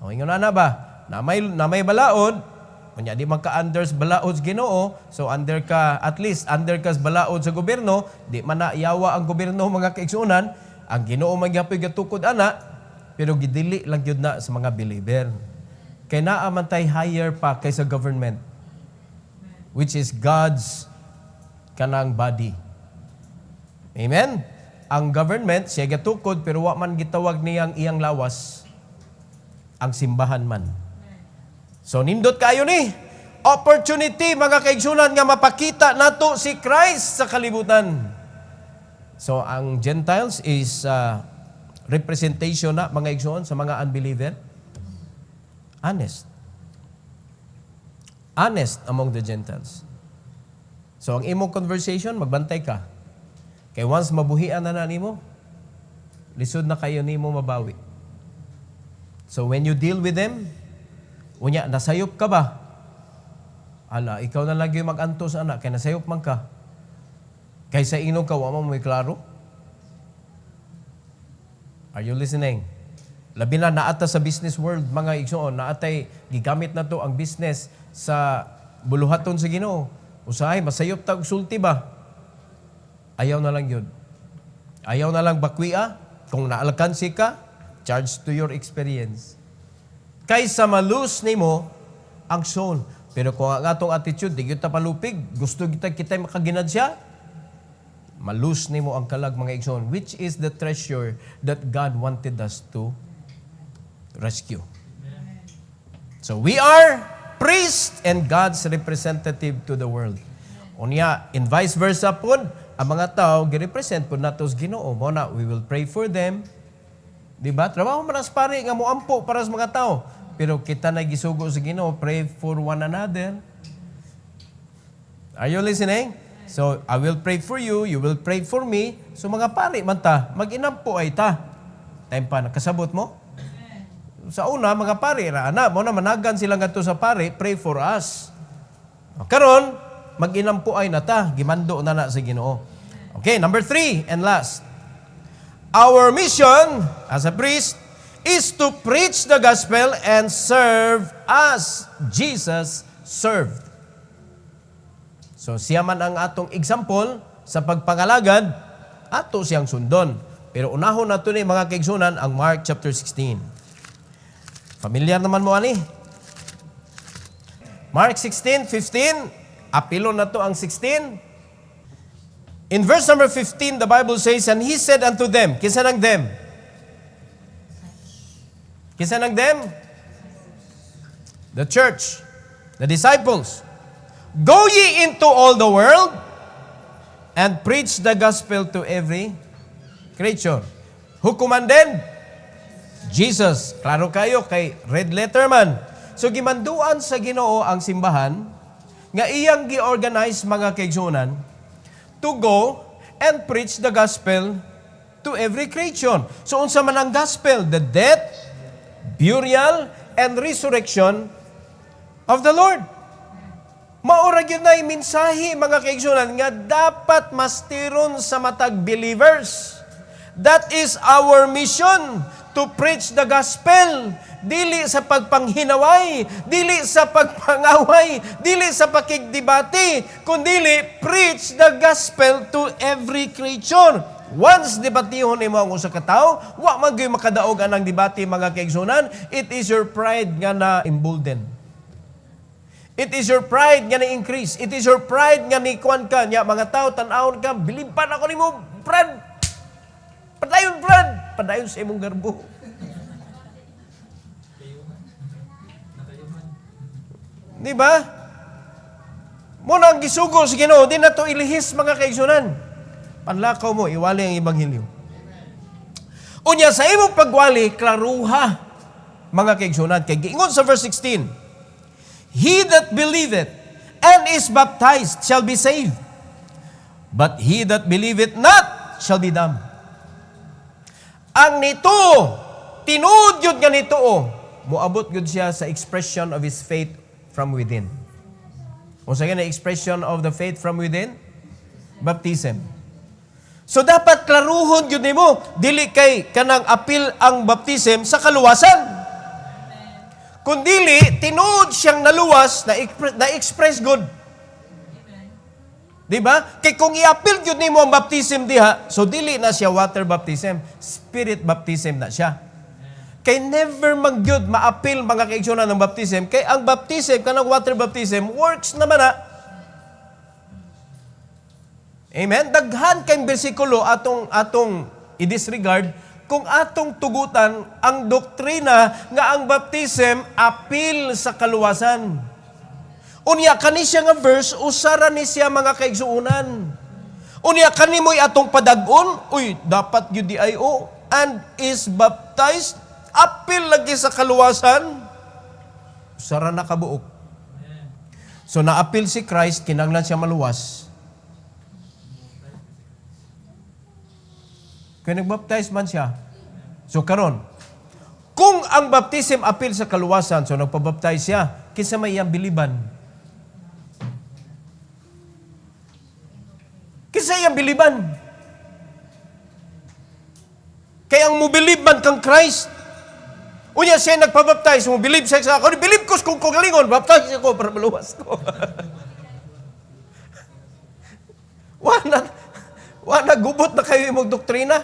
O ingon na ba? Na may balaod, kunya di man ka under balaod sa Ginoo, so at least under ka sa balaod sa gobyerno, di man na iyawa ang gobyerno mga kaigsunan, ang Ginoo magyapoy gatukod ana, pero gidili lang gyud na sa mga believer. Kay naa man tay higher pa kaysa government, which is God's kanang body. Amen? Ang government, siya gatukod, pero wa man gitawag niyang iyang lawas. Ang simbahan man. So, nindot kayo ni. Opportunity, mga kaigsunan, nga mapakita nato si Christ sa kalibutan. So, ang Gentiles is representation na, mga igsuon, sa mga unbeliever. Honest among the Gentiles. So, ang imong conversation, magbantay ka. Kaya once mabuhian na nimo, lisod na kayo nimo mabawi. So, when you deal with them, unya, nasayop ka ba? Ala, ikaw na lang yung mag-anto sa anak, kaya nasayop man ka. Kaysa inom ka, wama mo may klaro? Are you listening? Labi na naata sa business world, mga igsoon, naatay, gigamit na to ang business sa buluhaton sa Ginoo. Usahay, masayop tag sulti ba? Ayaw na lang yun. Ayaw na lang bakwiya. Kung naalkansi ka, charge to your experience. Kaysa malus nimo ang soul. Pero kung ang atong attitude, di kita palupig, gusto kita makaginad siya, malus nimo ang kalag mga igsoon, which is the treasure that God wanted us to rescue. So we are priest and God's representative to the world. Unya, in vice versa po, ang mga tao, girepresent po natos Ginoo. Muna, we will pray for them. Diba? Trabaho manas pare nga mo ampo para sa mga tao. Pero kita na gisugo sa Ginoo, pray for one another. Are you listening? So, I will pray for you, you will pray for me. So, mga pare man ta, mag-inampo ay ta. Time pa, nakasabot mo? Sa una, mga pare, raana, mo na managan sila nga to sa pare, pray for us. Karon, mag-inampo ay na ta, gimando na na sa Ginoo. Okay, number 3 and last. Our mission as a priest is to preach the gospel and serve as Jesus served. So siya man ang atong example sa pagpangalagad, ato siyang sundon. Pero unahon nato ni mga kaigsunan ang Mark chapter 16. Familiar naman mo ani? Mark 16:15, apilo na to ang 16. In verse number 15, the Bible says, and he said unto them, kinsa nang them? Kinsa nang them? The church, the disciples. Go ye into all the world and preach the gospel to every creature. Who commanded? Jesus. Klaro kayo kay red letter man. So gimanduan sa Ginoo ang simbahan nga iyang gi-organize mga kaigsunan to go and preach the gospel to every creature. So unsa man ang gospel? The death, burial, and resurrection of the Lord. Maura gyud na minsahi mga kaigsunan nga dapat mastiron sa matag believers. That is our mission, to preach the gospel. Dili sa pagpanghinaway, dili sa pagpangaway, dili sa pakigdebate, kundili preach the gospel to every creature. Once debatihon imo ang usa ka tawo, wa man gyud makadaog anang debate mga kaigsunan. It is your pride nga na embolden. It is your pride nga na-increase. It is your pride nga ni-kuan ka. Nya, mga tao, tanawon ka, bilipan ako ni mo, Brad. Padayon, Brad. Padayon sa imong garbo. Di ba? Muna ang gisugo sa Ginoo, di na to ilihis mga kaigsunan. Panlakaw mo, iwali ang Ebanghelyo. Unya, sa imong pagwali, klaruha, mga kaigsunan. Kay giingon sa verse 16, he that believeth and is baptized shall be saved, but he that believeth not shall be damned. Ang nito, tinuod yun nga nito, muabot yun siya sa expression of his faith from within. O sa na expression of the faith from within? Baptism. So dapat klaruhon yun mo, dili kay kanang apil ang baptism sa kaluwasan. Kundili, tinuod siyang naluwas, na-express good. Diba? Kay kung i-appeal yun nimo ang baptism diha, so dili na siya water baptism, spirit baptism na siya. Kay never magyud ma-appeal mga kaigsunan ng baptism, kay ang baptism, kanang water baptism, works naman na. Amen? Daghan kayong bersikulo atong i-disregard, kung atong tugutan ang doktrina nga ang baptism apil sa kaluwasan. Unya kani siya nga verse usara ni siya mga kaigsuunan. Unya kanimoy atong padag-on, uy dapat gyud di ayo and is baptized apil lagi sa kaluwasan. Usara na kabuok. So naapil si Christ kinahanglan siya maluwas. Kaya nagbaptize man siya. So karon, kung ang baptism apil sa kaluwasan, so nagpabaptize siya, kinsa may iyang biliban? Kinsa iyang biliban? Kaya ang mubilib man kang Christ, unya siya nagpabaptize, mubilib siya sa ako, bilib ko kung kagalingon, baptize ako para maluwas ko. Wala gubot na kayo imong doktrina.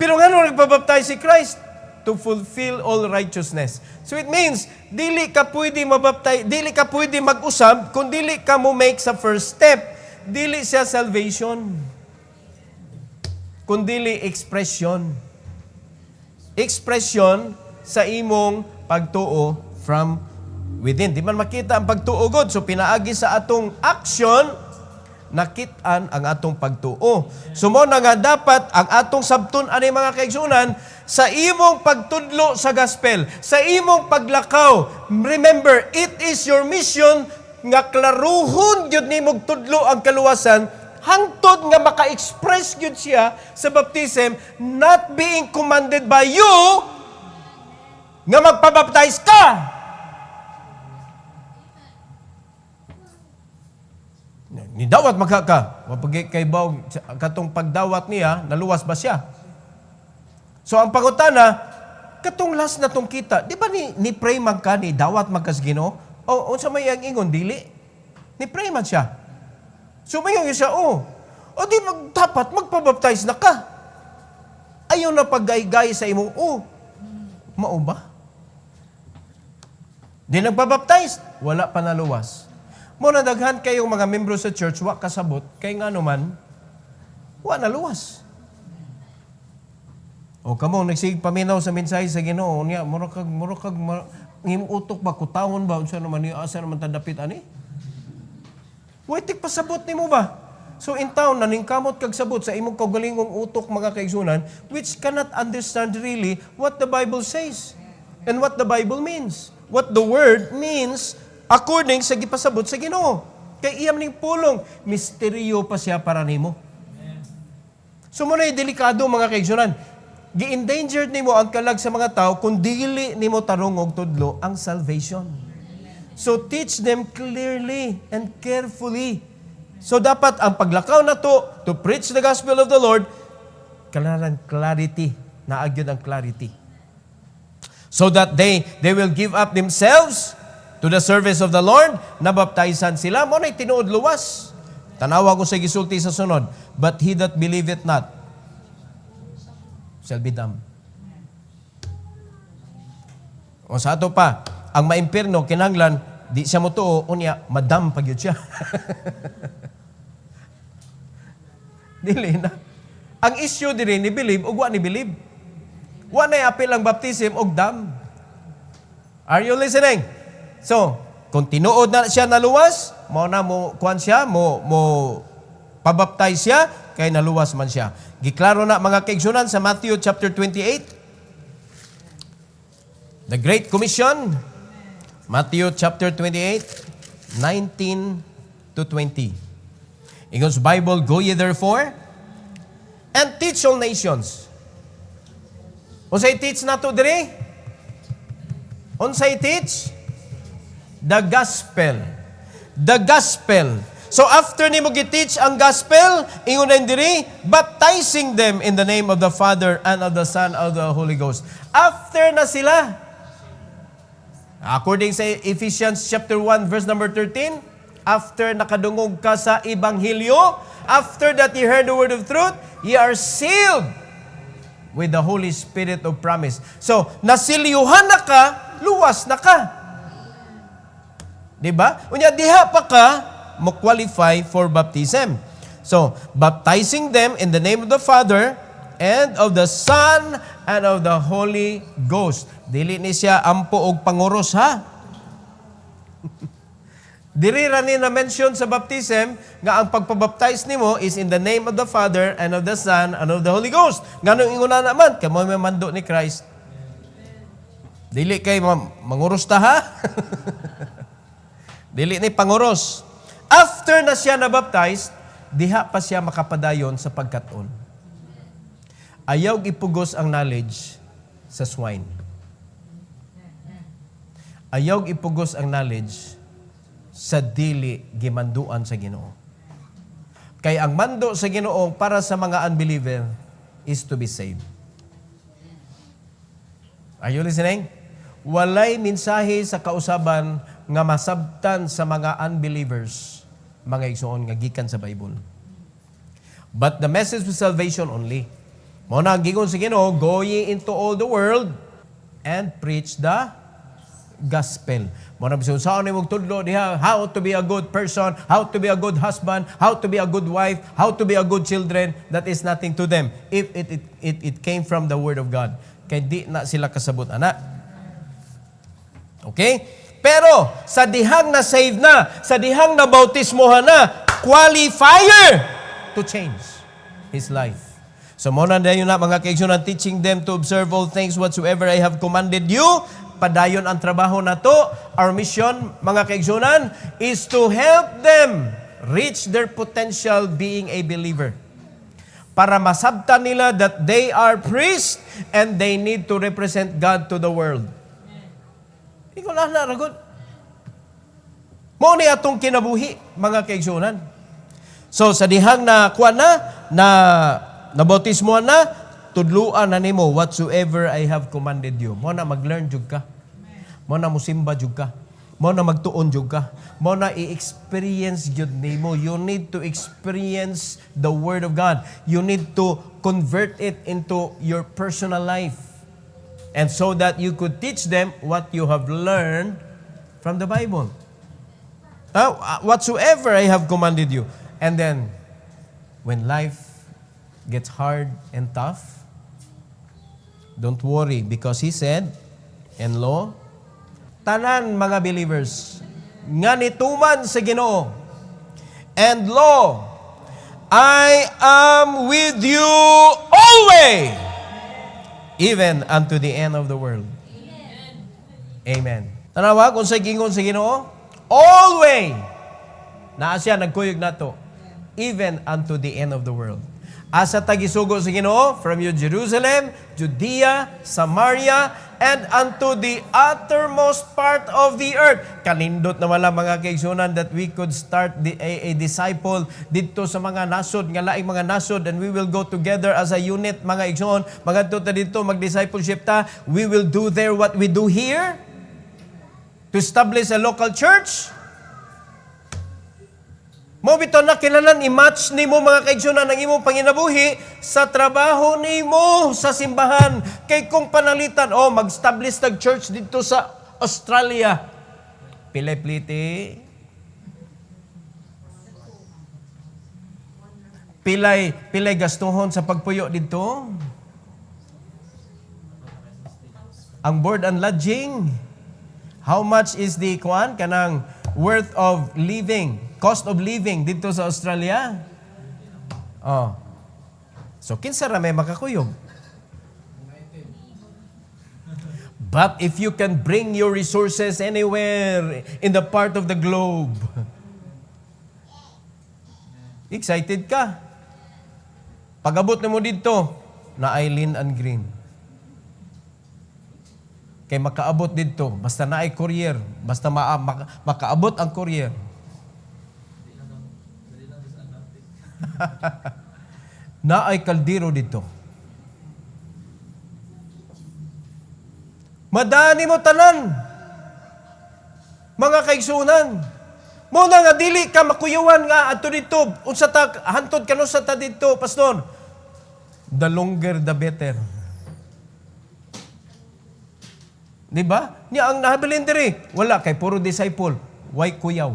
Pero nga nung nagpabaptize si Christ? To fulfill all righteousness. So it means, dili ka pwede mabaptize, dili ka pwede mag-usab, kung dili ka mo make sa first step. Dili siya salvation. Kung dili expression. Expression sa imong pagtuo from within. Di man makita ang pagtuo God. So pinaagi sa atong action, nakitaan ang atong pagtuo. Sumo na nga dapat ang atong sabton ani mga kaigsunan sa imong pagtudlo sa gospel, sa imong paglakaw. Remember, it is your mission nga klaruhon gyud nimo tudlo ang kaluwasan hangtod nga maka-express gyud siya sa baptism, not being commanded by you nga magpabaptize ka. Ni dawat magkaka. Wapag kay baw katong pagdawat niya, naluwas ba siya? So ang pangutana, katong last na tong kita, di ba ni pray man ka, ni dawat magkas Ginoo? O unsa may ang ingon dili? Ni pray man siya. So mayon siya, o di dapat magpabaptize na ka. Ayaw na paggay-gay sa imong, mao ba? Di nagpabaptize, wala pa naluwas. Muna daghan kayong mga membro sa church, wa kasabot, kay nga naman, wa naluwas. O kamo, nagsig paminaw sa mensahe sa Ginoo, niya, murag utok ba, kutawon ba, unsa naman niya, asa naman tadapit, ani? Waitik pasabot ni mo ba? So in town, naningkamot kag sabot sa imong kaugalingong utok mga kaigsunan, which cannot understand really what the Bible says and what the Bible means. What the word means according sa gipasabot sa Ginoo. Kay iyam ning pulong, misteryo pa siya para nimo. So muna delikado mga kaigsunan. Gi-endangered nimo ang kalag sa mga tao kung dili nimo tarong og tudlo ang salvation. So teach them clearly and carefully. So dapat ang paglakaw na to preach the gospel of the Lord, kailangan clarity, naagyod ang clarity. So that they will give up themselves to the service of the Lord, nabaptizan sila, mo na'y tinuod luwas. Tanawa ko sa gisulti sa sunod, but he that believeth not shall be damned. O sa ato pa, ang maimpirno, kinanglan, di siya mo tuo, unya, madam pagyud siya. Dili na. Ang issue diri ni believe o wa ni believe. Wa na apil ang baptism og dam. Are you listening? So, kung tinuod na siya naluwas, mo na mo kuan siya, mo pabaptize siya, kay naluwas man siya. Giklaro na mga kaigsunan sa Matthew chapter 28. The Great Commission, Matthew chapter 28, 19 to 20. Ingon's Bible, go ye therefore, and teach all nations. Unsay teach nato diri? Unsay teach? The gospel. The gospel. So after nimo gi-teach ang gospel, ingon diri, baptizing them in the name of the Father and of the Son and of the Holy Ghost. After na sila, according sa Ephesians chapter 1 verse number 13, after nakadungog ka sa ebanghelyo, after that you heard the word of truth, ye are sealed with the Holy Spirit of promise. So, nasilyuhan na ka, luwas na ka. Diba? Unya, diha pa ka, mo qualify for baptism. So, baptizing them in the name of the Father and of the Son and of the Holy Ghost. Dili ni siya ampo og panguros, ha? Diri ra ni na-mention sa baptism nga ang pagpabaptize nimo is in the name of the Father and of the Son and of the Holy Ghost. Nganong inguna naman, kay mo may mando ni Christ. Dili kay manguros ta, ha? Dili ni panguros. After na siya na-baptize, diha pa siya makapadayon sa pagkat-on. Ayaw ipugos ang knowledge sa swine. Ayaw ipugos ang knowledge sa dili gimanduan sa Ginoo. Kay ang mando sa Ginoo para sa mga unbeliever is to be saved. Are you listening? Walay mensahe sa kausaban nga masabtan sa mga unbelievers, mga igsoon nga gikan sa Bible. But the message of salvation only. Mo na gigon sa Ginoo, go ye into all the world and preach the gospel. Mo na bisan saan imong tudlo diha, how to be a good person, how to be a good husband, how to be a good wife, how to be a good children, that is nothing to them if it came from the word of God. Kay di na sila kasabot ana. Okay? Pero sa dihang na save na, sa dihang na bautismohan na, qualifier to change his life. So mo na dayon na mga kaigsunan, teaching them to observe all things whatsoever I have commanded you. Padayon ang trabaho na to. Our mission, mga kaigsunan, is to help them reach their potential being a believer. Para masabtan nila that they are priests and they need to represent God to the world. Ikaw na ragod. Mo ni atong kinabuhi, mga kaigsunan. So sa dihang na kuan na nabautismohan na, tudluan na nimo whatsoever I have commanded you. Mo na mag-learn jud ka. Mo na musimba jud ka. Mo na magtuon jud ka. Mo na i-experience jud nimo. You need to experience the word of God. You need to convert it into your personal life. And so that you could teach them what you have learned from the Bible. Whatsoever I have commanded you. And then, when life gets hard and tough, don't worry because He said, and lo, tanan mga believers, nga nituman sa Ginoo, and lo, I am with you always, even unto the end of the world. Amen. Tanawa, kung sa gingon sa Ginoo, always, naa siya, nagkuyog na to, even unto the end of the world. Asa tagisugo sa Ginoo, from you Jerusalem, Judea, Samaria, and unto the uttermost part of the earth. Kanindot na wala mga kaigsunan that we could start a disciple dito sa mga nasod, nga laing mga nasod, and we will go together as a unit, mga igsoon, mga tuta dito, mag-discipleship ta. We will do there what we do here to establish a local church. Mo bitaw na kinahanglan i-match nimo mga kaigsunan ang imong panginabuhi sa trabaho nimo sa simbahan. Kay kung panalitan, mag-establish tag church dito sa Australia. Pilay pliti. Pilay gastuhon sa pagpuyo dito. Ang board and lodging. How much is the kanang worth of living? Cost of living dito sa Australia. So, kinsa ra may makakuyog? But if you can bring your resources anywhere in the part of the globe, excited ka. Pag-abot na mo dito, na Eileen and Green. Kay makaabot dito, basta na ay courier, basta makaabot ang courier. Na ay kaldero dito. Madani mo tanan. Mga kaigsunan. Muna nga dili ka makuyuan nga ato dito. Unsa ta hantod kano sa ta dito, pastor. The longer the better. Di ba? Niya ang nahabilin diri, wala kay puro disciple, why kuyaw?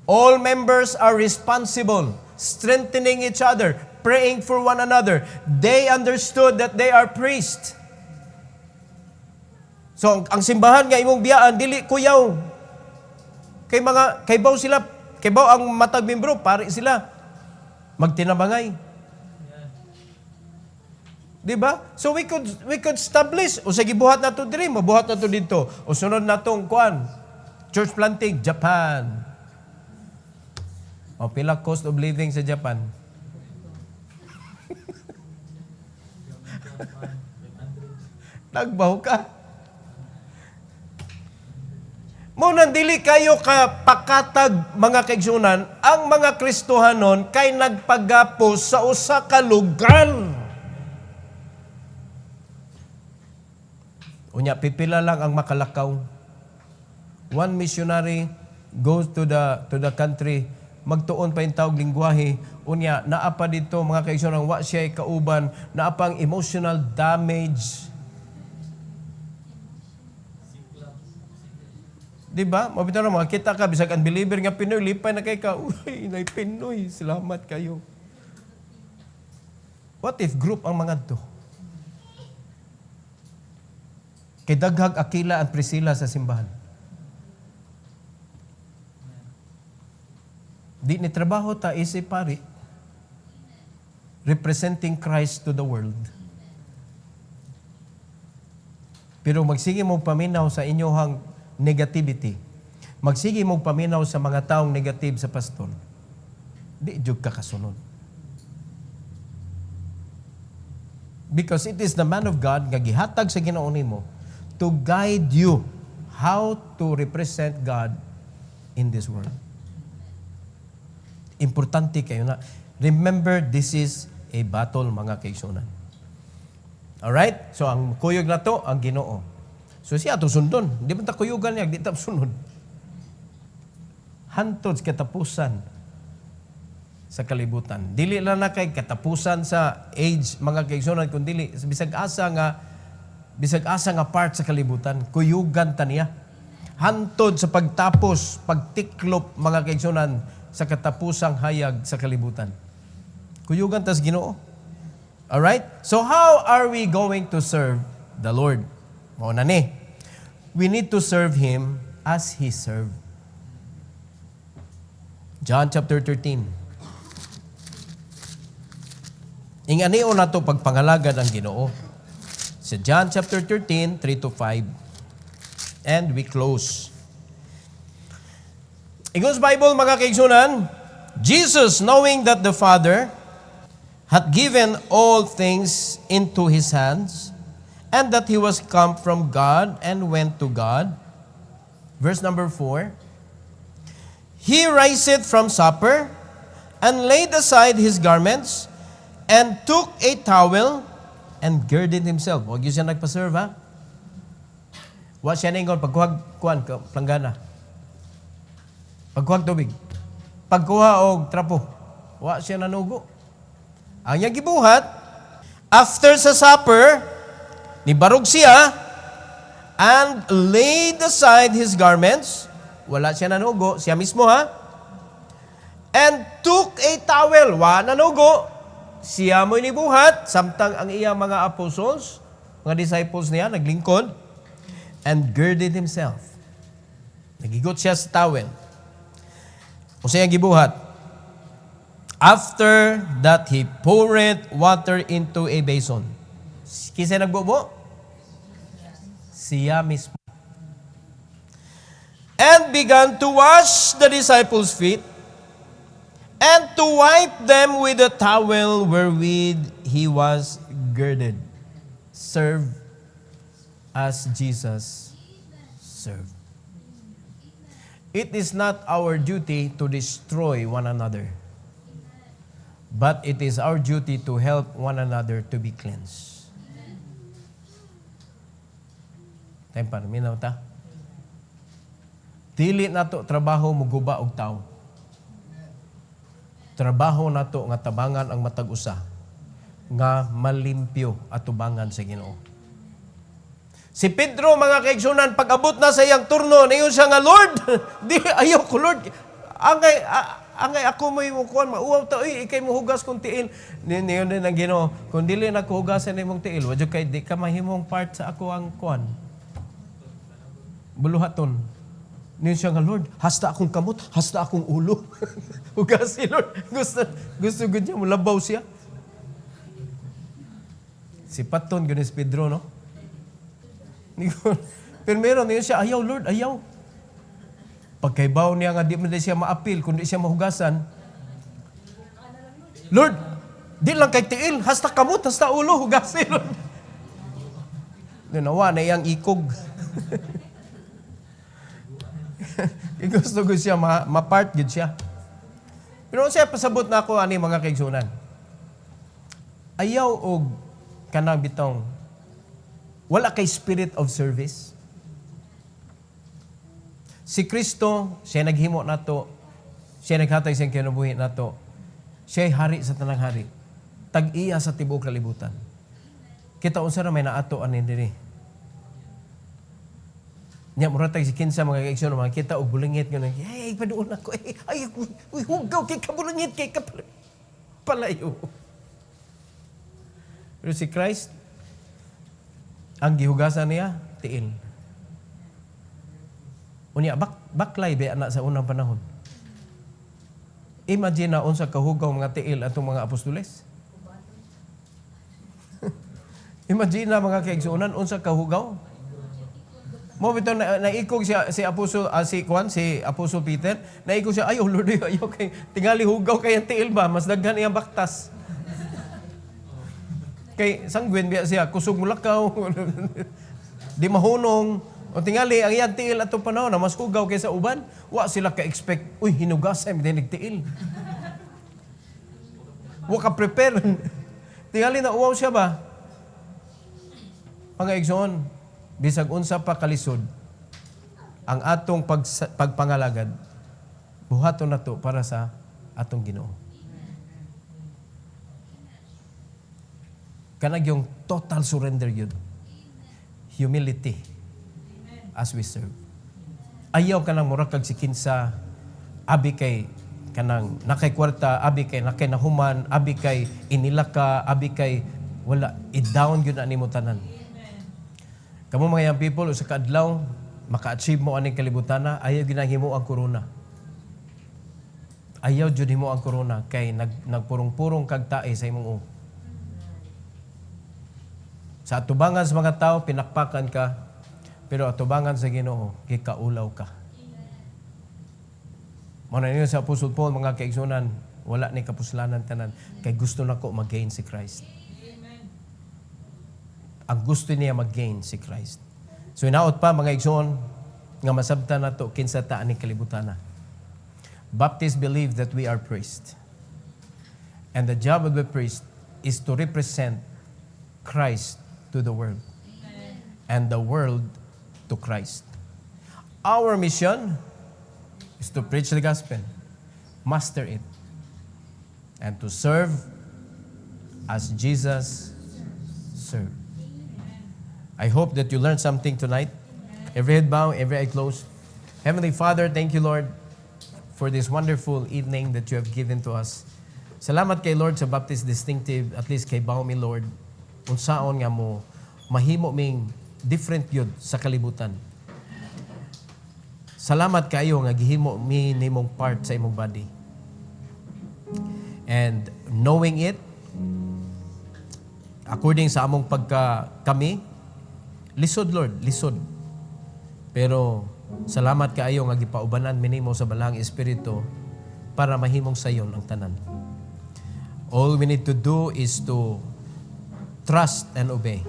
All members are responsible, strengthening each other, praying for one another. They understood that they are priests. So, ang simbahan nga imong biyaan, dili kuyaw. Kay baw sila, kay baw ang matag membro, pare sila. Magtinabangay. Diba? So we could establish, o sige buhat na to diri, mabuhat na to dito. O sunod na tong church planting, Japan. O pila cost of living sa Japan? Nagbaw ka. Muna dili kayo kapakatag mga kaigsunan, ang mga Kristohanon kay nagpagapos sa usa ka lugar. Unya pipila lang ang makalakaw. One missionary goes to the country, magtuon pa yung tawag lingwahe. Unya naa pa dito mga kaigsunan, wa siya kauban, naa pang emotional damage. Diba? Mabito na makita ka, bisag unbeliever nga Pinoy, lipay na kay ka, uy, nay Pinoy, salamat kayo. What if group ang mga to? Kay daghag Aquila at Priscilla sa simbahan. Di ni trabaho ta isip pari, representing Christ to the world. Pero magsige mong paminaw sa inyohang negativity. Magsige mong paminaw sa mga taong negative sa pastor. Di jud ka kasunod. Because it is the man of God nga gihatag sa Ginoo nimo to guide you how to represent God in this world. Importante kayo na. Remember, this is a battle, mga kaigsunan. Alright? So, ang kuyog na to, ang Ginoo. So, siya ito sundon. Di ba ta kuyugan niya, di ta sunod. Hantod katapusan sa kalibutan. Dili lang na kay katapusan sa age, mga kaigsunan, kung dili, bisag asa nga bisag asa nga part sa kalibutan, kuyugan ta niya. Hantod sa pagtapos, pagtiklop mga kaigsunan sa katapusang hayag sa kalibutan. Kuyugan tas Ginoo. Alright? So how are we going to serve the Lord? Mao na ni. We need to serve Him as He served. John chapter 13. Inganiyo na to pagpangalagad ang Ginoo. Sa John chapter 13, 3 to 5. And we close. Ingos Bible, mga kaigsunan, Jesus, knowing that the Father hath given all things into His hands, and that He was come from God and went to God. Verse number 4. He riseth from supper, and laid aside His garments, and took a towel, and girded Himself. Huwag yun siya nagpaserve, ha? Wa siya ningon, pagkuhag, kuhan, planggana. Pagkuhag tubig. Pagkuha og trapo. Wa siya nanugo. Ang iyang gibuhat, after sa supper, nibarog siya, and laid aside his garments. Wala siya nanugo, siya mismo, ha? And took a towel. Wa nanugo. Siya mo'y nibuhat, samtang ang iyang mga apostles, mga disciples niya, naglingkod, and girded himself. Nagigot siya sa towel. O siya gibuhat. After that, he poured water into a basin. Kisa nagbubo? Siya mismo. And began to wash the disciples' feet, and to wipe them with the towel wherewith he was girded. Serve as Jesus served. It is not our duty to destroy one another, but it is our duty to help one another to be cleansed. Time para, minaw ta. Dili nato trabaho muguba og tao. Trabaho nato nga tabangan ang matag usa nga malimpyo at tubangan sa Ginoo. Si Pedro, mga kaigsunan, pag-abot na sa iyang turno, nayon siya nga, Lord, di ayaw ko, Lord. Angay ako mo yung kuwan, mauwaw ta, ikay mo hugas kong tiil. Niyon din ang Ginoo, kung dili na ko hugasan na imong tiil, wadyo kay di ka mahimong part sa ako ang kuwan. Buluhaton. Niyon siya nga, Lord, hasta akong kamot, hasta akong ulo. Hugas si Lord. Gusto niya, mulabaw siya. Si Paton, ganis Pedro, no? Pero meron niyo siya, ayaw, Lord, ayaw. Pagkaibaw niya nga, di mo na siya maapil, kundi siya mahugasan. Lord, di lang kay tiil, hasta kamot, hasta ulo, hugasin, Lord. Nawa na iyang ikog. Gusto ko siya, ma-part gid siya. Pero siya, pasabot na ako, ani mga kaigsunan. Ayaw og kanang bitong wala kay spirit of service. Si Kristo, siya naghimo nato, siya naghatag siyang kinabuhi nato, siya hari sa tanang hari. Tag-iya sa tibuok kalibutan. Kita unsa na may naato anin diri. Nya muratag si kinsa mga kaigsoon mga kita og bulingit nga, ay paduon ako, ay hugaw kay kabulingit kay palayo. Pero si Christ, ang gihugasan niya, tiil. Unya, baklay ba anak sa unang panahon? Imagine na unsa kahugaw mga tiil atong mga apostoles. Imagine na mga kaigsuonan, unsa kahugaw. Mo bitaw naikog si Apostol si Apostol Peter, naikog siya, ayo Lord, ayo kay tingali hugaw kay ang tiil ba, mas daghan iyang baktas. Kay sanggwen biya siya, kusog mulakaw. Di mahunong. O tingali, ang iyang tiil atong panahon na mas hugaw kaysa uban, wa sila ka-expect, uy, hinugasay, hindi nagtiil. Wa ka-prepare. Tingali na uwaw siya ba? Mga igsoon, bisag unsa pa kalisod, ang atong pagpangalagad, buhaton na to para sa atong Ginoo. Kanag yung total surrender yun. humility as we serve. Ayaw ka nang murag kag si kinsa, abi kay kanang nakay kwarta, abi kay nakay nahuman, abi kay inilaka, abi kay wala, i-down yun na nimo tanan. Kamu mga young people, sa kaadlaw, maka-achieve mo aning kalibutana, ayaw ginahimo ang corona. Ayaw jud himo ang corona kay nagpurong-purong kag tae sa imong Sa atubangan sa mga tao, pinakpakan ka, pero atubangan sa Ginoo, gikaulaw ka. Muna niyo sa Apostle Paul, mga kaigsunan, wala ni kapuslanan tanan, kay gusto nako mag-gain si Christ. Ang gusto niya mag-gain si Christ. So inaot pa, mga igsoon, nga masabtan na to, kinsa taan ni kalibutana. Baptists believe that we are priests. And the job of the priest is to represent Christ to the world. And the world to Christ. Our mission is to preach the gospel, master it, and to serve as Jesus served. I hope that you learned something tonight. Every head bow, every eye closed. Heavenly Father, thank you, Lord, for this wonderful evening that you have given to us. Salamat kay Lord sa Baptist Distinctive, at least kay Baumi, Lord, unsaon nga mo mahimo ming different yun sa kalibutan. Salamat kayo nga gihimo mi nimong part sa imong body. And knowing it, according sa among kami, lisod, Lord, lisod. Pero salamat kaayo nga gipaubanan mi nimo sa balang espiritu para mahimong sayon ang tanan. All we need to do is to trust and obey.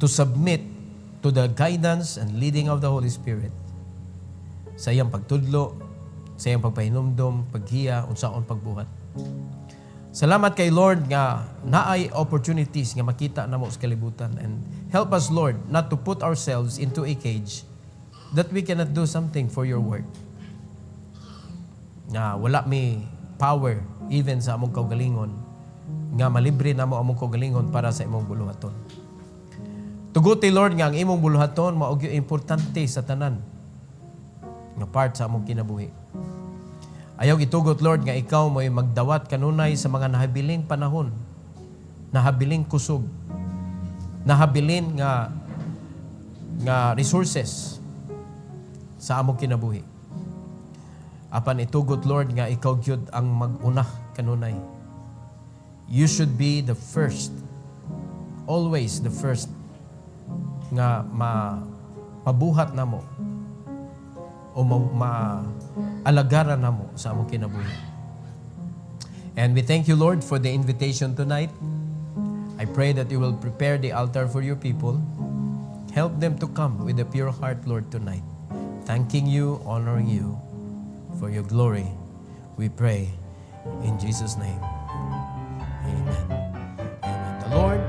To submit to the guidance and leading of the Holy Spirit. Sa iyang pagtudlo, sa iyang pagpahinumdom, paghiya, unsaon pagbuhat. Salamat kay Lord nga naay opportunities nga makita namo sa kalibutan, and help us, Lord, not to put ourselves into a cage that we cannot do something for your work. Nga wala mi power even sa among kaugalingon nga malibre namo among kaugalingon para sa imong buluhaton. Tuguti, Lord, nga ang imong buluhaton mao gyud importante sa tanan nga part sa among kinabuhi. Ayaw itugot, Lord, nga ikaw mo'y magdawat kanunay sa mga nahabiling panahon, nahabiling kusog, nahabilin nga resources sa among kinabuhi. Apan itugot, Lord, nga ikaw gyud ang mag-una kanunay. You should be the first, always the first, nga mabuhat namo o maalagaran namo sa among kinabuhi. And we thank you, Lord, for the invitation tonight. I pray that you will prepare the altar for your people. Help them to come with a pure heart, Lord, tonight. Thanking you, honoring you for your glory. We pray in Jesus' name. Amen. Amen. The Lord